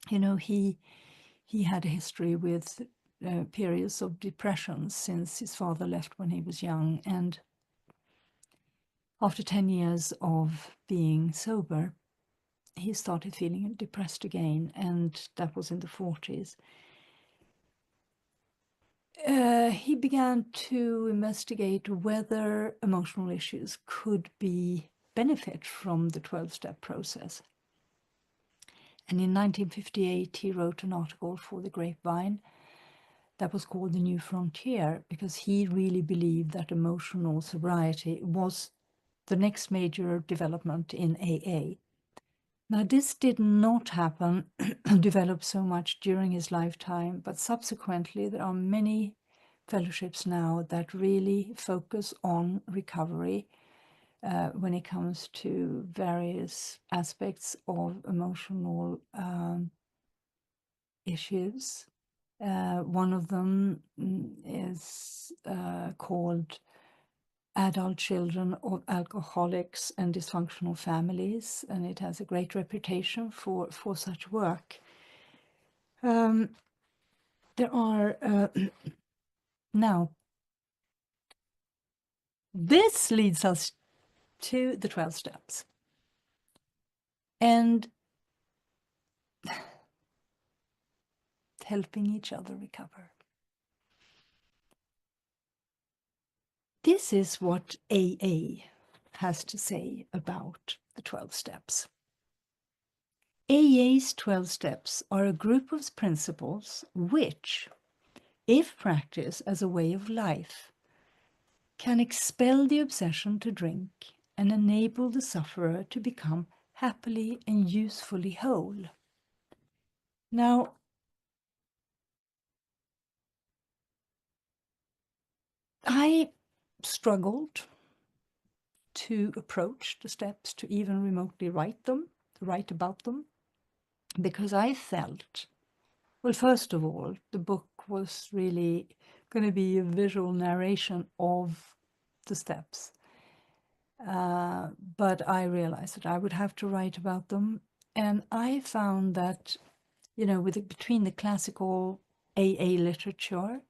[SPEAKER 2] He had a history with periods of depression since his father left when he was young, and after 10 years of being sober, he started feeling depressed again, and that was in the 40s. He began to investigate whether emotional issues could benefit from the 12-step process. And in 1958, he wrote an article for the Grapevine that was called The New Frontier, because he really believed that emotional sobriety was the next major development in AA. Now, this did not happen, develop so much during his lifetime, but subsequently there are many fellowships now that really focus on recovery when it comes to various aspects of emotional issues. One of them is called Adult Children of Alcoholics and Dysfunctional Families, and it has a great reputation for such work. There are now, this leads us to the 12 steps. And helping each other recover. This is what AA has to say about the 12 steps. AA's 12 steps are a group of principles which, if practiced as a way of life, can expel the obsession to drink and enable the sufferer to become happily and usefully whole. Now, I struggled to approach the steps, to even remotely write about them, because I felt, well, first of all, the book was really going to be a visual narration of the steps. But I realized that I would have to write about them. And I found that, you know, between the classical AA literature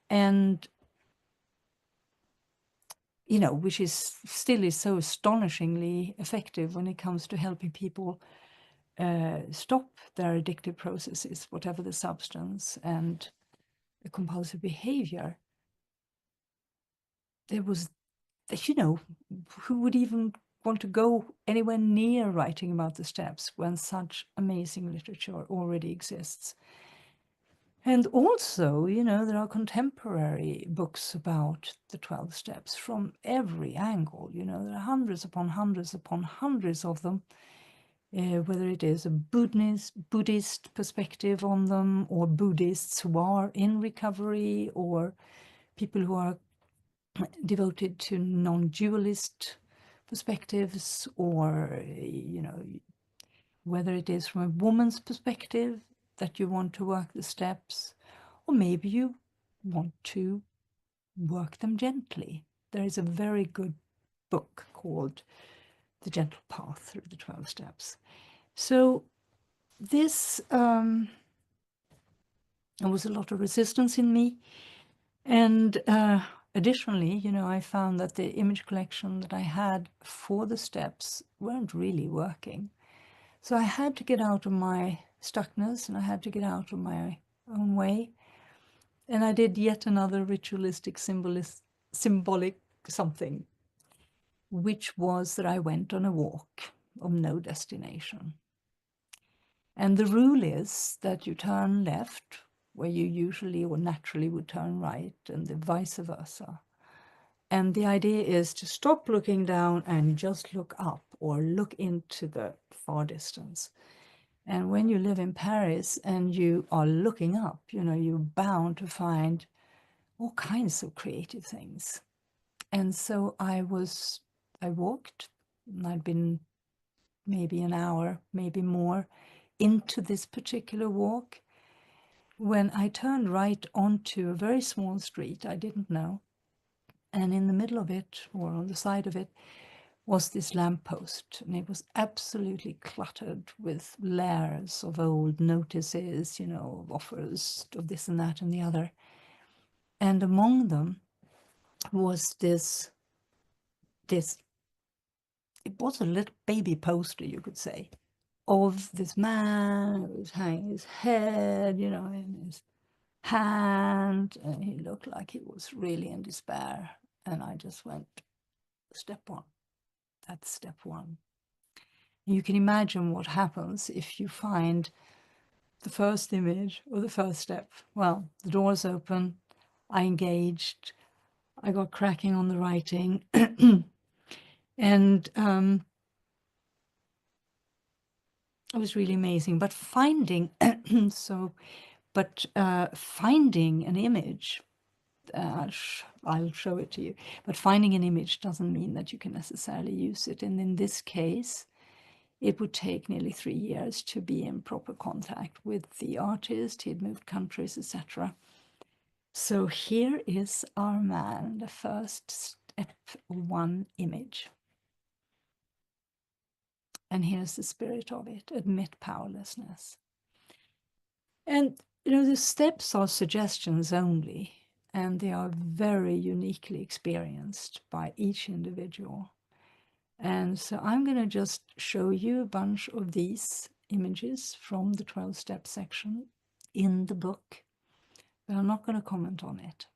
[SPEAKER 2] and, you know, which still is so astonishingly effective when it comes to helping people stop their addictive processes, whatever the substance, and the compulsive behavior. There was, you know, who would even want to go anywhere near writing about the steps when such amazing literature already exists? And also, you know, there are contemporary books about the 12 steps from every angle. You know, there are hundreds upon hundreds upon hundreds of them, whether it is a Buddhist perspective on them, or Buddhists who are in recovery, or people who are devoted to non-dualist perspectives, or, you know, whether it is from a woman's perspective that you want to work the steps, or maybe you want to work them gently. There is a very good book called The Gentle Path Through the 12 Steps. So this, there was a lot of resistance in me. And additionally, you know, I found that the image collection that I had for the steps weren't really working. So I had to get out of my stuckness, and I had to get out of my own way. And I did yet another ritualistic symbolic something, which was that I went on a walk of no destination. And the rule is that you turn left where you usually or naturally would turn right, and the vice versa. And the idea is to stop looking down and just look up, or look into the far distance. And when you live in Paris and you are looking up, you know, you're bound to find all kinds of creative things. And so I walked, and I'd been maybe an hour, maybe more, into this particular walk, when I turned right onto a very small street I didn't know. And in the middle of it, or on the side of it, was this lamppost, and it was absolutely cluttered with layers of old notices, you know, of offers of this and that and the other. And among them was this, it was a little baby poster, you could say, of this man who was hanging his head, you know, in his hand, and he looked like he was really in despair. And I just went, step one. That's step one. You can imagine what happens if you find the first image or the first step. Well, the doors open, I engaged, I got cracking on the writing, and it was really amazing. But finding finding an image, I'll show it to you. But finding an image doesn't mean that you can necessarily use it. And in this case, it would take nearly 3 years to be in proper contact with the artist. He'd moved countries, etc. So here is our man, the first step, one image. And here's the spirit of it: admit powerlessness. And, you know, the steps are suggestions only, and they are very uniquely experienced by each individual. And so I'm going to just show you a bunch of these images from the 12-step section in the book, but I'm not going to comment on it.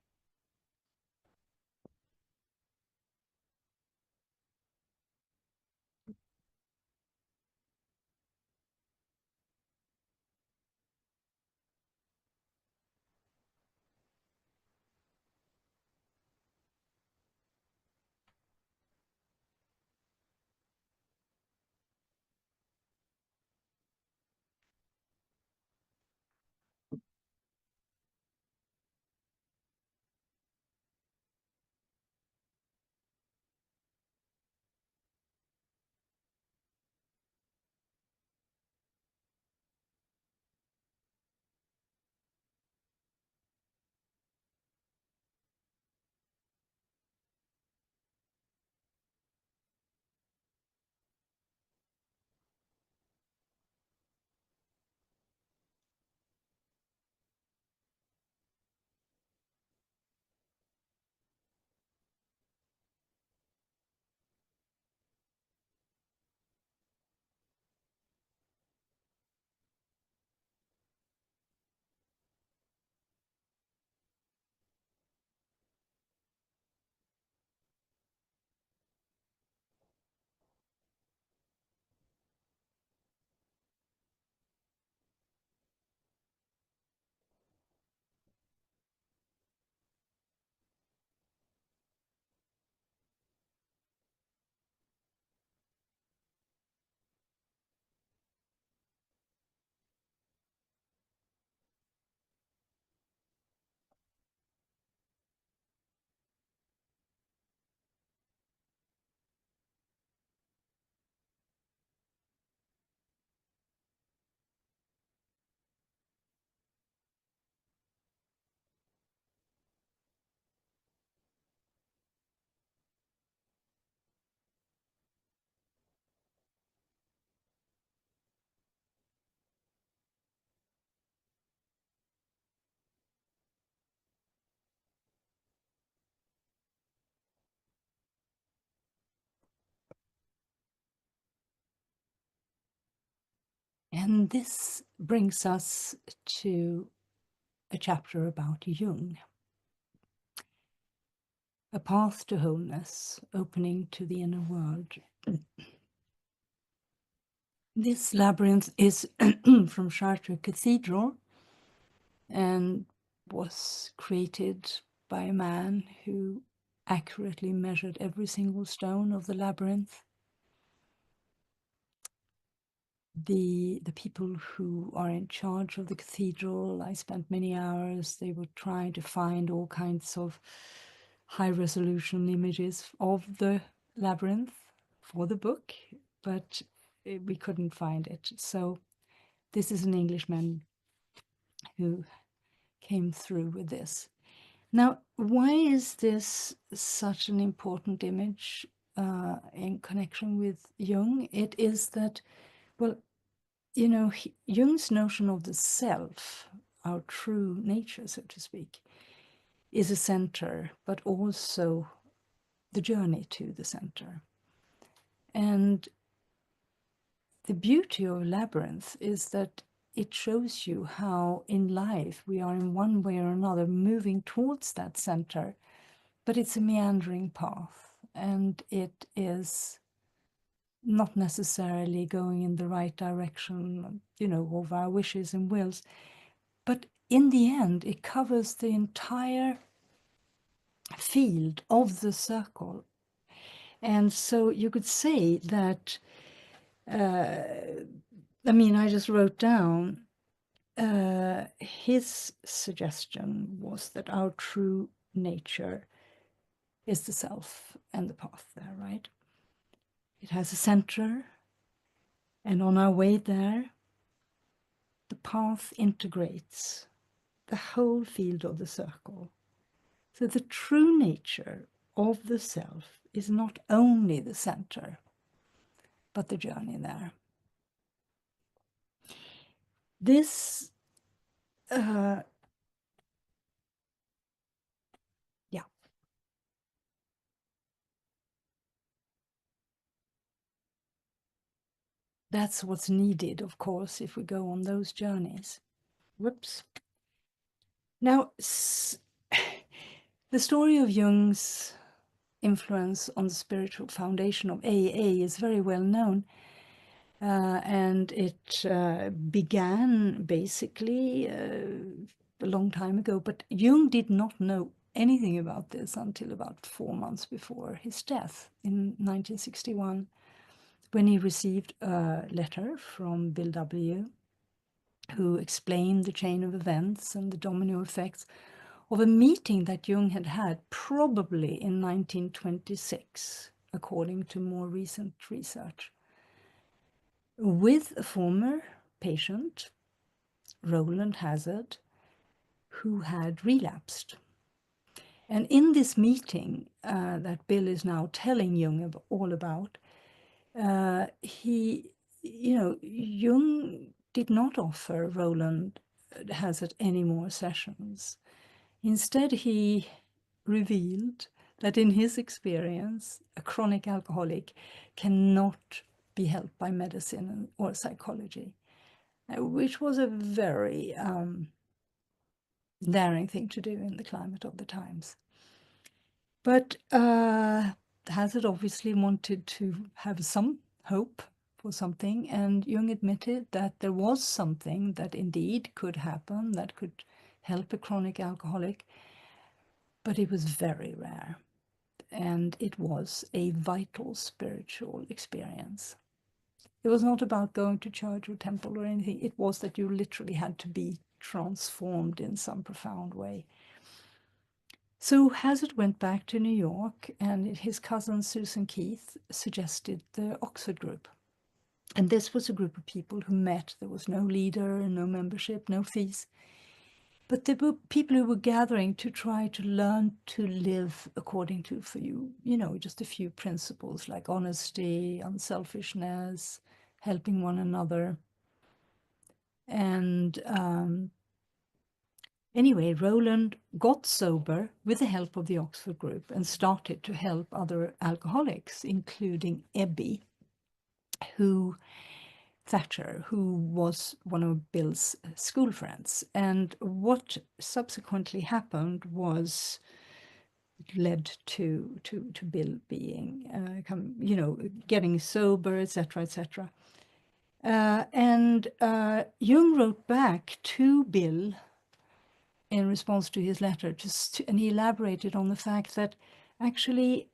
[SPEAKER 2] And this brings us to a chapter about Jung, a path to wholeness, opening to the inner world. This labyrinth is from Chartres Cathedral and was created by a man who accurately measured every single stone of the labyrinth. The people who are in charge of the cathedral, I spent many hours, they were trying to find all kinds of high resolution images of the labyrinth for the book, but we couldn't find it. So this is an Englishman who came through with this. Now, why is this such an important image in connection with Jung? It is that, well, you know, Jung's notion of the self, our true nature, so to speak, is a center, but also the journey to the center. And the beauty of Labyrinth is that it shows you how in life we are in one way or another moving towards that center, but it's a meandering path and it is not necessarily going in the right direction, you know, of our wishes and wills. But in the end, it covers the entire field of the circle. And so you could say that, I mean, I just wrote down, his suggestion was that our true nature is the self and the path there, right? It has a center, and on our way there, the path integrates the whole field of the circle. So the true nature of the self is not only the center, but the journey there. This, yeah, that's what's needed, of course, if we go on those journeys. Whoops. Now, the story of Jung's influence on the spiritual foundation of AA is very well known. And it began basically a long time ago, but Jung did not know anything about this until about 4 months before his death in 1961, when he received a letter from Bill W., who explained the chain of events and the domino effects of a meeting that Jung had had probably in 1926, according to more recent research, with a former patient, Roland Hazard, who had relapsed. And in this meeting that Bill is now telling Jung all about, Jung did not offer Roland Hazard any more sessions. Instead, he revealed that in his experience, a chronic alcoholic cannot be helped by medicine or psychology, which was a very daring thing to do in the climate of the times. But Hazard obviously wanted to have some hope for something, and Jung admitted that there was something that indeed could happen, that could help a chronic alcoholic, but it was very rare, and it was a vital spiritual experience. It was not about going to church or temple or anything. It was that you literally had to be transformed in some profound way. So Hazard went back to New York, and his cousin Susan Keith suggested the Oxford group. And this was a group of people who met. There was no leader, no membership, no fees. But there were people who were gathering to try to learn to live according to, just a few principles like honesty, unselfishness, helping one another. And anyway, Roland got sober with the help of the Oxford group and started to help other alcoholics, including Thatcher, who was one of Bill's school friends. And what subsequently happened was led to Bill being, getting sober, etc., etc. And Jung wrote back to Bill in response to his letter, and he elaborated on the fact that actually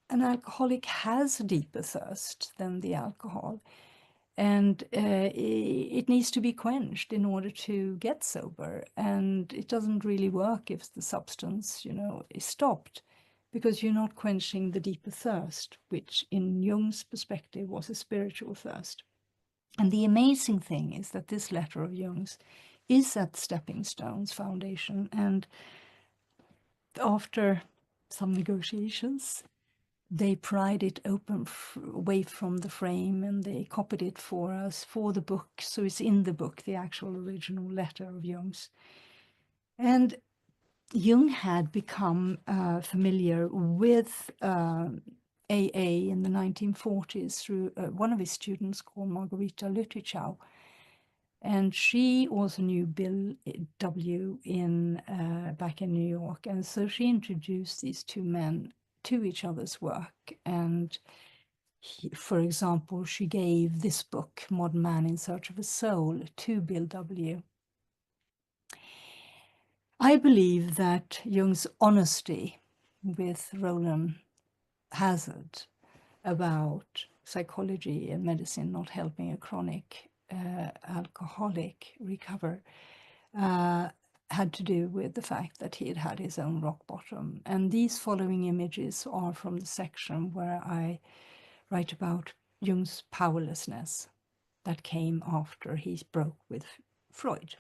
[SPEAKER 2] an alcoholic has a deeper thirst than the alcohol, and it needs to be quenched in order to get sober. And it doesn't really work if the substance, is stopped, because you're not quenching the deeper thirst, which in Jung's perspective was a spiritual thirst. And the amazing thing is that this letter of Jung's is at Stepping Stones Foundation, and after some negotiations, they pried it open away from the frame, and they copied it for us for the book. So it's in the book, the actual original letter of Jung's. And Jung had become familiar with AA in the 1940s through one of his students called Margarita Lüttichau. And she also knew Bill W. back in New York. And so she introduced these two men to each other's work. And for example, she gave this book, Modern Man in Search of a Soul, to Bill W. I believe that Jung's honesty with Roland Hazard about psychology and medicine not helping a chronic alcoholic recover had to do with the fact that he had had his own rock bottom. And these following images are from the section where I write about Jung's powerlessness that came after he broke with Freud.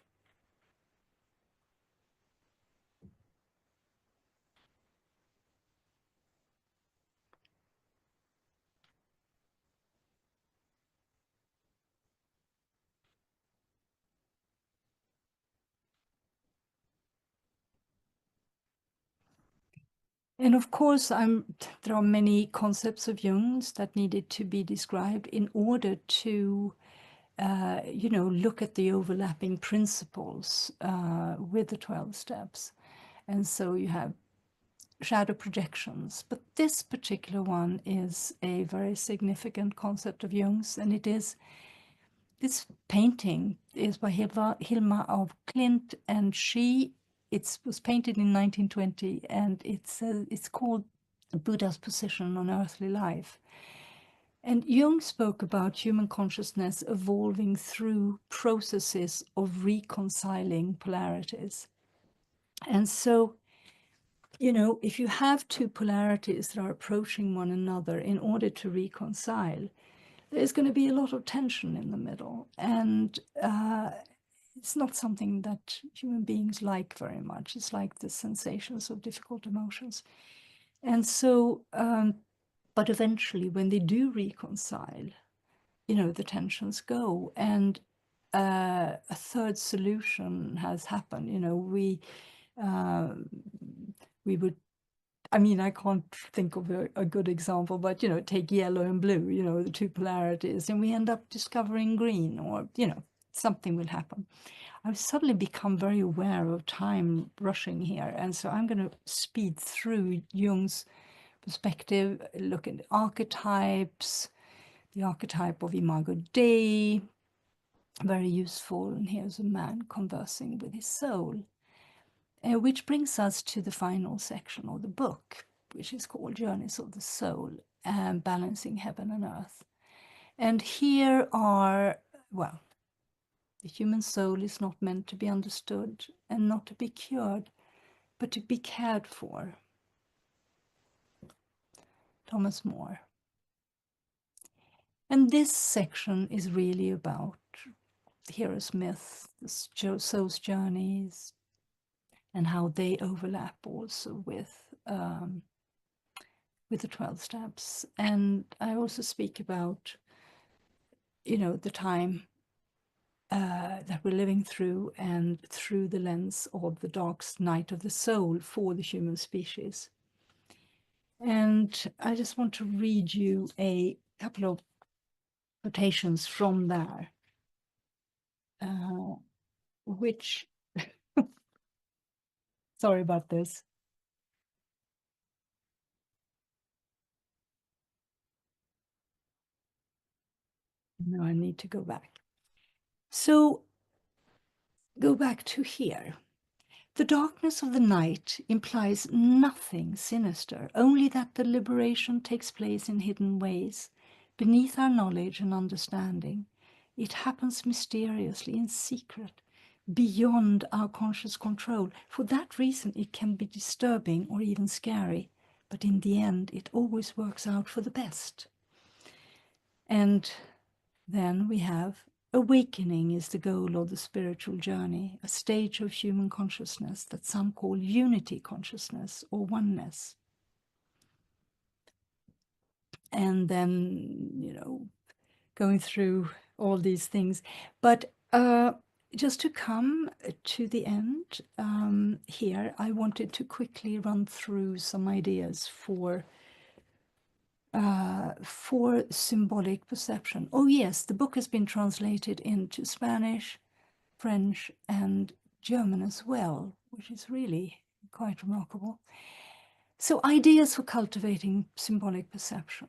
[SPEAKER 2] And of course, there are many concepts of Jung's that needed to be described in order to look at the overlapping principles with the 12 steps. And so you have shadow projections. But this particular one is a very significant concept of Jung's, and this painting is by Hilma of Klint, and it was painted in 1920, and it's called Buddha's Position on Earthly Life. And Jung spoke about human consciousness evolving through processes of reconciling polarities. And so, if you have two polarities that are approaching one another in order to reconcile, there's going to be a lot of tension in the middle. And it's not something that human beings like very much. It's like the sensations of difficult emotions. And so, but eventually, when they do reconcile, the tensions go. And a third solution has happened. We would, I can't think of a good example, but, take yellow and blue, the two polarities, and we end up discovering green, or, something will happen. I've suddenly become very aware of time rushing here. And so I'm going to speed through Jung's perspective, look at archetypes, the archetype of Imago Dei, very useful. And here's a man conversing with his soul, which brings us to the final section of the book, which is called Journeys of the Soul, Balancing Heaven and Earth. And here are, well, the human soul is not meant to be understood and not to be cured, but to be cared for. Thomas More. And this section is really about the hero's myth, the soul's journeys, and how they overlap also with the 12 steps. And I also speak about, the time that we're living through, and through the lens of the dark night of the soul for the human species. And I just want to read you a couple of quotations from there, which, sorry about this. No, I need to go back. So go back to here. The darkness of the night implies nothing sinister, only that the liberation takes place in hidden ways, beneath our knowledge and understanding. It happens mysteriously, in secret, beyond our conscious control. For that reason, it can be disturbing or even scary, but in the end, it always works out for the best. And then we have awakening is the goal of the spiritual journey, a stage of human consciousness that some call unity consciousness or oneness. And then, going through all these things. But just to come to the end here, I wanted to quickly run through some ideas for symbolic perception. Oh yes, the book has been translated into Spanish, French, and German as well, which is really quite remarkable. So, ideas for cultivating symbolic perception.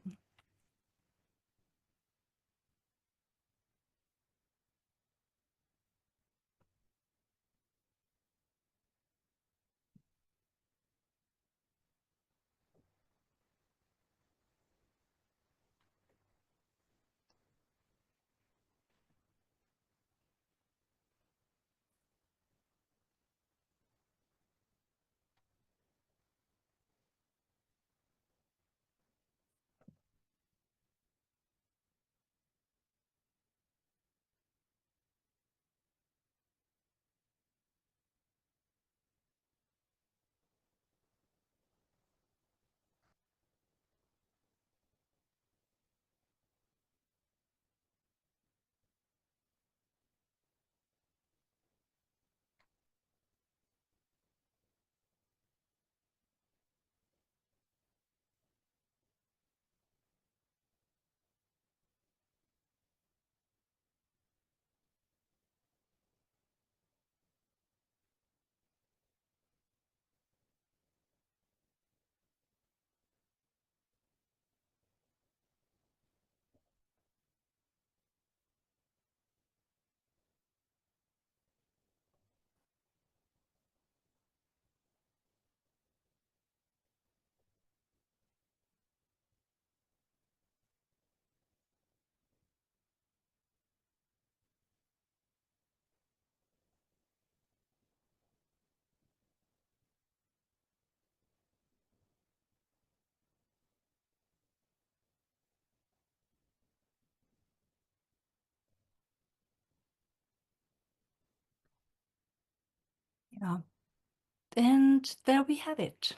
[SPEAKER 2] And there we have it.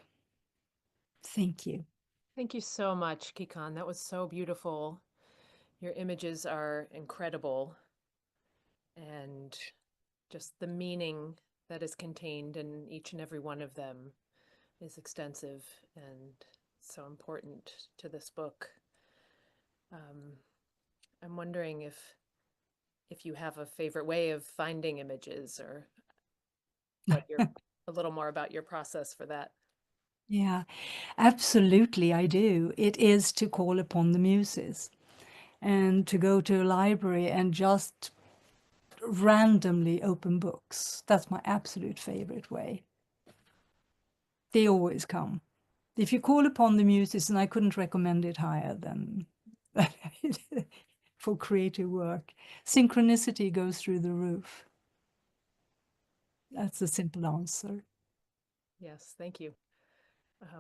[SPEAKER 2] Thank you.
[SPEAKER 1] Thank you so much, Kikan. That was so beautiful. Your images are incredible, and just the meaning that is contained in each and every one of them is extensive and so important to this book. Um, I'm wondering if you have a favorite way of finding images, or what your a little more about your process for that.
[SPEAKER 2] Yeah, absolutely, I do. It is to call upon the muses and to go to a library and just randomly open books. That's my absolute favorite way. They always come. If you call upon the muses, and I couldn't recommend it higher than for creative work, synchronicity goes through the roof. That's the simple answer.
[SPEAKER 1] Yes, thank you.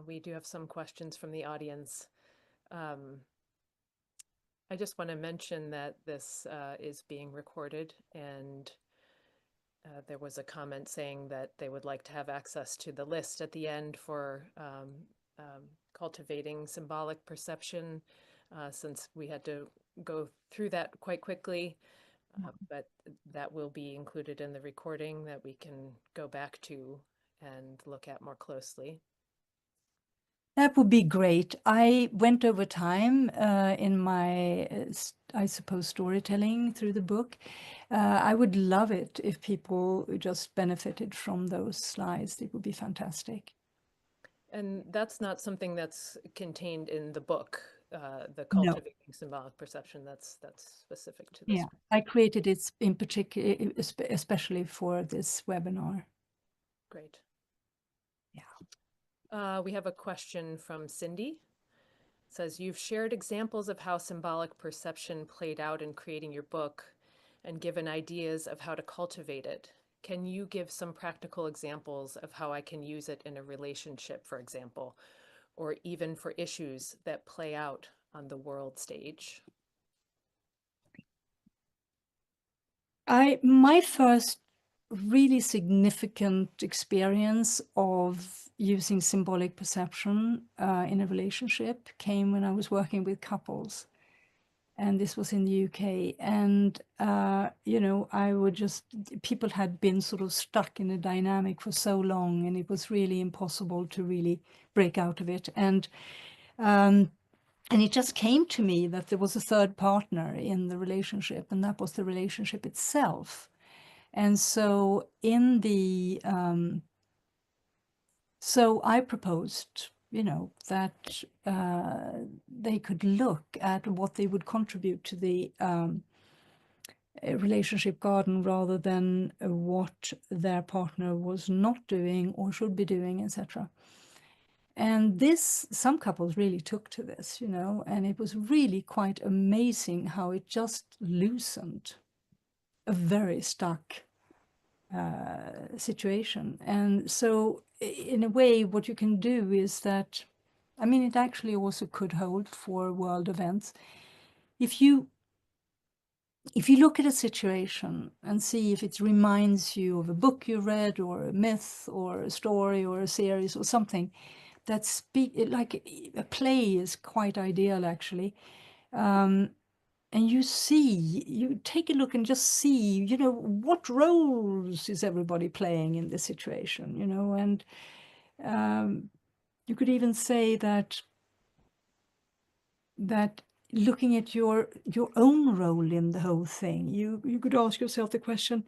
[SPEAKER 1] We do have some questions from the audience. Um, I just want to mention that this is being recorded, and there was a comment saying that they would like to have access to the list at the end for cultivating symbolic perception, since we had to go through that quite quickly. But that will be included in the recording that we can go back to and look at more closely.
[SPEAKER 2] That would be great. I went over time in my, I suppose, storytelling through the book. I would love it if people just benefited from those slides. It would be fantastic.
[SPEAKER 1] And that's not something that's contained in the book, the
[SPEAKER 2] No.
[SPEAKER 1] cultivating symbolic perception. That's specific to this.
[SPEAKER 2] Yeah, I created it in particular, especially for this webinar.
[SPEAKER 1] Great.
[SPEAKER 2] Yeah.
[SPEAKER 1] We have a question from Cindy. It says, you've shared examples of how symbolic perception played out in creating your book and given ideas of how to cultivate it. Can you give some practical examples of how I can use it in a relationship, for example, or even for issues that play out on the world stage?
[SPEAKER 2] My first really significant experience of using symbolic perception in a relationship came when I was working with couples. And this was in the UK. And, I would just, people had been sort of stuck in a dynamic for so long, and it was really impossible to really break out of it. And it just came to me that there was a third partner in the relationship, and that was the relationship itself. And so so I proposed, that they could look at what they would contribute to the relationship garden rather than what their partner was not doing or should be doing, etc. And some couples really took to this, and it was really quite amazing how it just loosened a very stuck situation. And so, in a way, what you can do is that, I mean, it actually also could hold for world events. If you look at a situation and see if it reminds you of a book you read or a myth or a story or a series or something that like a play is quite ideal actually. And you take a look and just see, what roles is everybody playing in this situation, and you could even say that looking at your own role in the whole thing, you could ask yourself the question,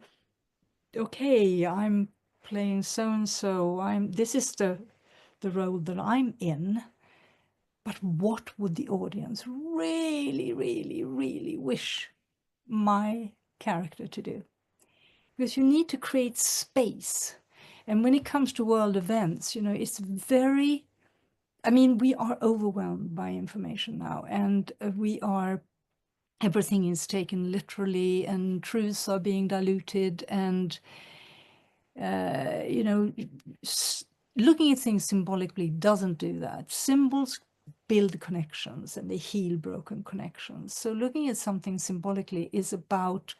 [SPEAKER 2] okay, I'm playing so and so, this is the role that I'm in, but what would the audience really, really, really wish my character to do? Because you need to create space. And when it comes to world events, it's very, I mean, we are overwhelmed by information now, and everything is taken literally, and truths are being diluted, and, looking at things symbolically doesn't do that. Symbols build connections and they heal broken connections. So looking at something symbolically is about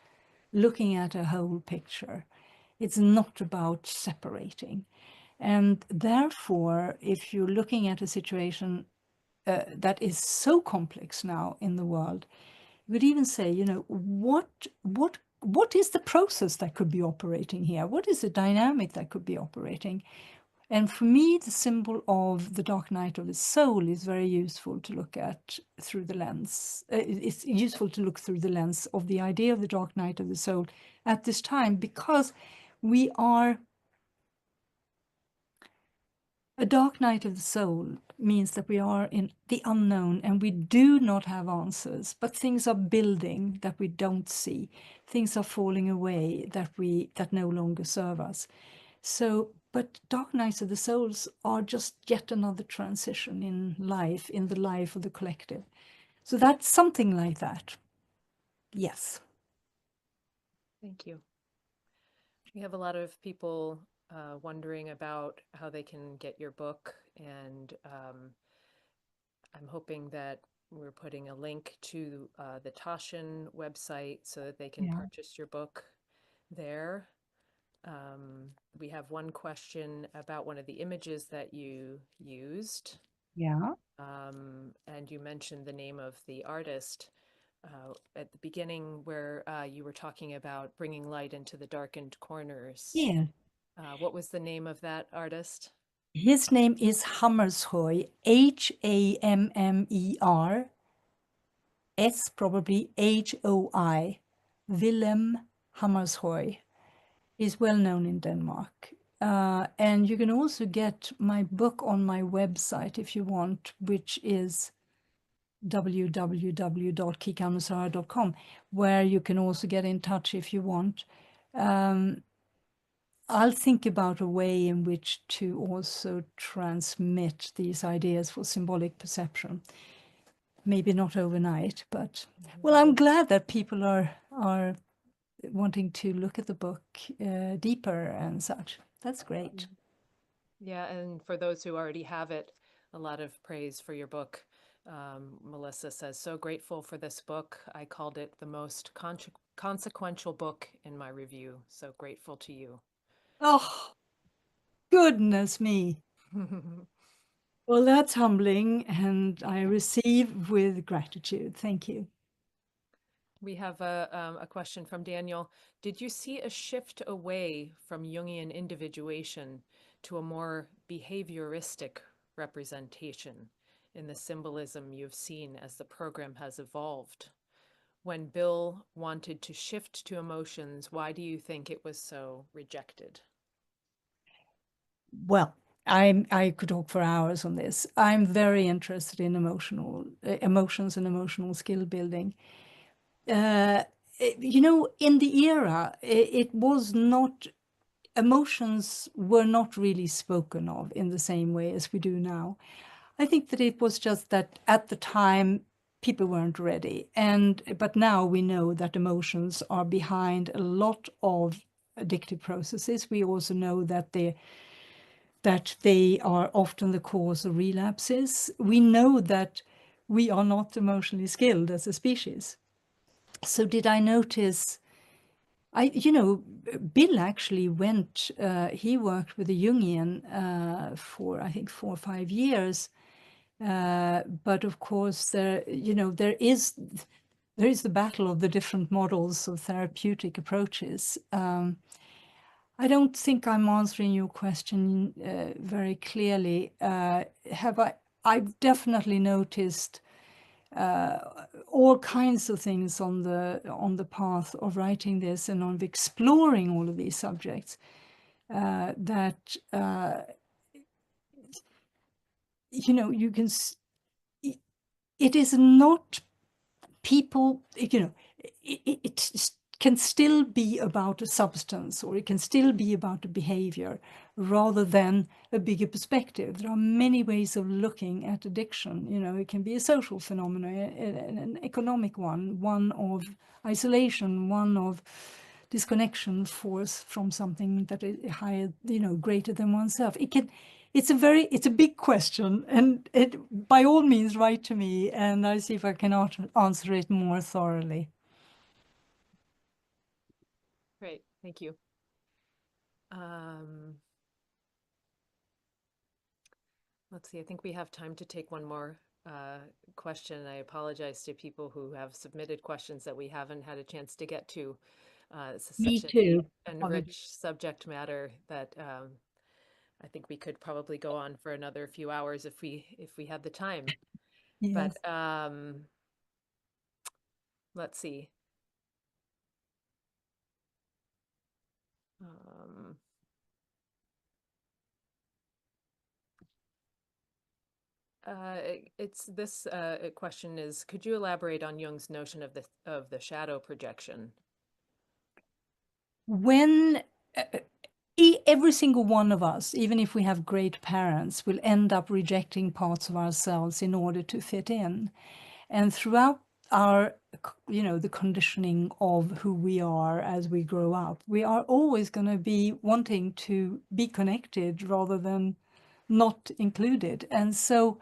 [SPEAKER 2] looking at a whole picture. It's not about separating. And therefore, if you're looking at a situation that is so complex now in the world, you would even say, you know, what is the process that could be operating here? What is the dynamic that could be operating? And for me, the symbol of the dark night of the soul is very useful to look at through the lens. It's useful to look through the lens of the idea of the dark night of the soul at this time, because we are a dark night of the soul means that we are in the unknown and we do not have answers, but things are building that we don't see. Things are falling away that no longer serve us. So, but dark nights of the souls are just yet another transition in life, in the life of the collective. So that's something like that. Yes.
[SPEAKER 1] Thank you. We have a lot of people wondering about how they can get your book, and I'm hoping that we're putting a link to the Taschen website so that they can
[SPEAKER 2] Yeah.
[SPEAKER 1] purchase your book there. We have one question about one of the images that you used,
[SPEAKER 2] Yeah.
[SPEAKER 1] and you mentioned the name of the artist at the beginning, where you were talking about bringing light into the darkened corners.
[SPEAKER 2] Yeah.
[SPEAKER 1] What was the name of that artist?
[SPEAKER 2] His name is Hammershøi, Hammer, S probably Hoi. Willem Hammershøi is well known in Denmark. And you can also get my book on my website if you want, which is www.kikanmassara.com, where you can also get in touch if you want. I'll think about a way in which to also transmit these ideas for symbolic perception. Maybe not overnight, but well, I'm glad that people are wanting to look at the book deeper and such. That's great.
[SPEAKER 1] Yeah, and for those who already have it, a lot of praise for your book. Melissa says, so grateful for this book. I called it the most consequential book in my review. So grateful to you.
[SPEAKER 2] Oh, goodness me. Well, that's humbling, and I receive with gratitude. Thank you.
[SPEAKER 1] We have a question from Daniel. Did you see a shift away from Jungian individuation to a more behavioristic representation in the symbolism you've seen as the program has evolved? When Bill wanted to shift to emotions, why do you think it was so rejected?
[SPEAKER 2] Well, I could talk for hours on this. I'm very interested in emotions and emotional skill building. You know, in the era, it was not, emotions were not really spoken of in the same way as we do now. I think that it was just that at the time people weren't ready, but now we know that emotions are behind a lot of addictive processes. We also know that they are often the cause of relapses. We know that we are not emotionally skilled as a species. So did I notice, Bill actually he worked with a Jungian for, I think, 4 or 5 years. But of course, there is the battle of the different models of therapeutic approaches. I don't think I'm answering your question very clearly. I've definitely noticed all kinds of things on the path of writing this and of exploring all of these subjects that you can. It is not people, it can still be about a substance, or it can still be about a behavior rather than a bigger perspective. There are many ways of looking at addiction. It can be a social phenomenon, an economic one of isolation, one of disconnection, force from something that is higher, greater than oneself. It's a big question, and it, by all means, write to me, and I'll see if I can answer it more thoroughly.
[SPEAKER 1] Great, thank you. Let's see, I think we have time to take one more question. I apologize to people who have submitted questions that we haven't had a chance to get to. This is
[SPEAKER 2] Me
[SPEAKER 1] such a
[SPEAKER 2] too.
[SPEAKER 1] deep and
[SPEAKER 2] Apologies.
[SPEAKER 1] rich subject matter that I think we could probably go on for another few hours if we had the time. But
[SPEAKER 2] Yes.
[SPEAKER 1] let's see. Um, it's this question is, could you elaborate on Jung's notion of the shadow projection?
[SPEAKER 2] When every single one of us, even if we have great parents, will end up rejecting parts of ourselves in order to fit in. And throughout our, the conditioning of who we are as we grow up, we are always going to be wanting to be connected rather than not included. And so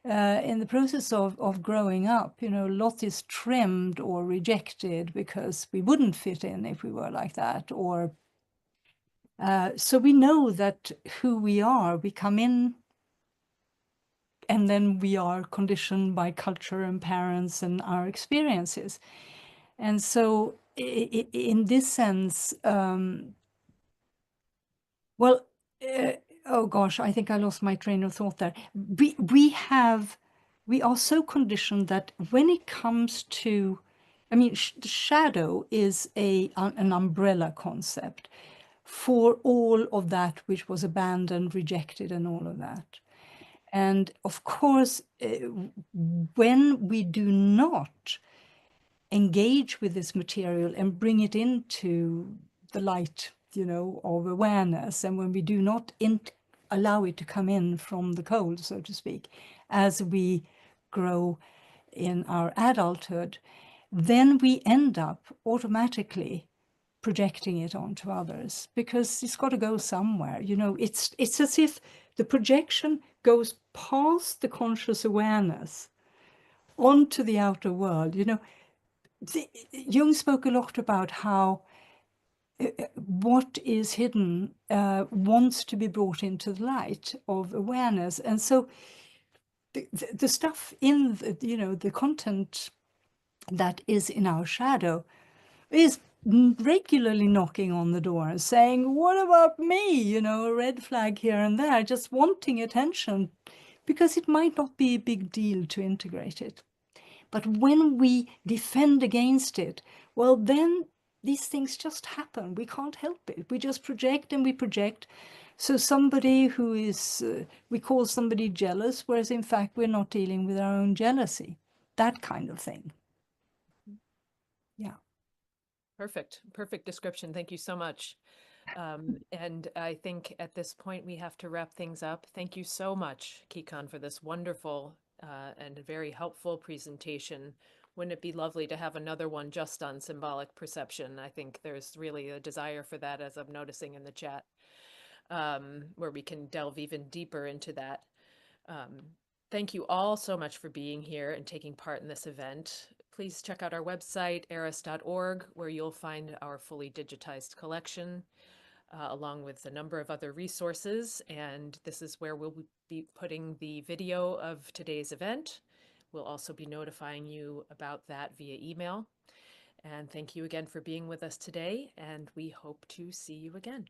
[SPEAKER 2] in the process of growing up, a lot is trimmed or rejected because we wouldn't fit in if we were like that. Or so we know that who we are, we come in and then we are conditioned by culture and parents and our experiences. And so in this sense, well, uh, oh gosh, I think I lost my train of thought there. We are so conditioned that when it comes to, I mean, shadow is an umbrella concept for all of that which was abandoned, rejected, and all of that. And of course, when we do not engage with this material and bring it into the light, of awareness, and when we do not allow it to come in from the cold, so to speak, as we grow in our adulthood, then we end up automatically projecting it onto others because it's got to go somewhere. It's as if the projection goes past the conscious awareness onto the outer world. Jung spoke a lot about how what is hidden wants to be brought into the light of awareness. And so the stuff in the content that is in our shadow is regularly knocking on the door and saying, what about me? A red flag here and there, just wanting attention because it might not be a big deal to integrate it. But when we defend against it, well, then these things just happen. We can't help it. We just project and we project. So somebody who is, we call somebody jealous, whereas in fact we're not dealing with our own jealousy. That kind of thing. Yeah.
[SPEAKER 1] Perfect description. Thank you so much. And I think at this point we have to wrap things up. Thank you so much, Kikan, for this wonderful and very helpful presentation. Wouldn't it be lovely to have another one just on symbolic perception? I think there's really a desire for that, as I'm noticing in the chat, where we can delve even deeper into that. Thank you all so much for being here and taking part in this event. Please check out our website, eris.org, where you'll find our fully digitized collection, along with a number of other resources. And this is where we'll be putting the video of today's event. We'll also be notifying you about that via email. And thank you again for being with us today, and we hope to see you again.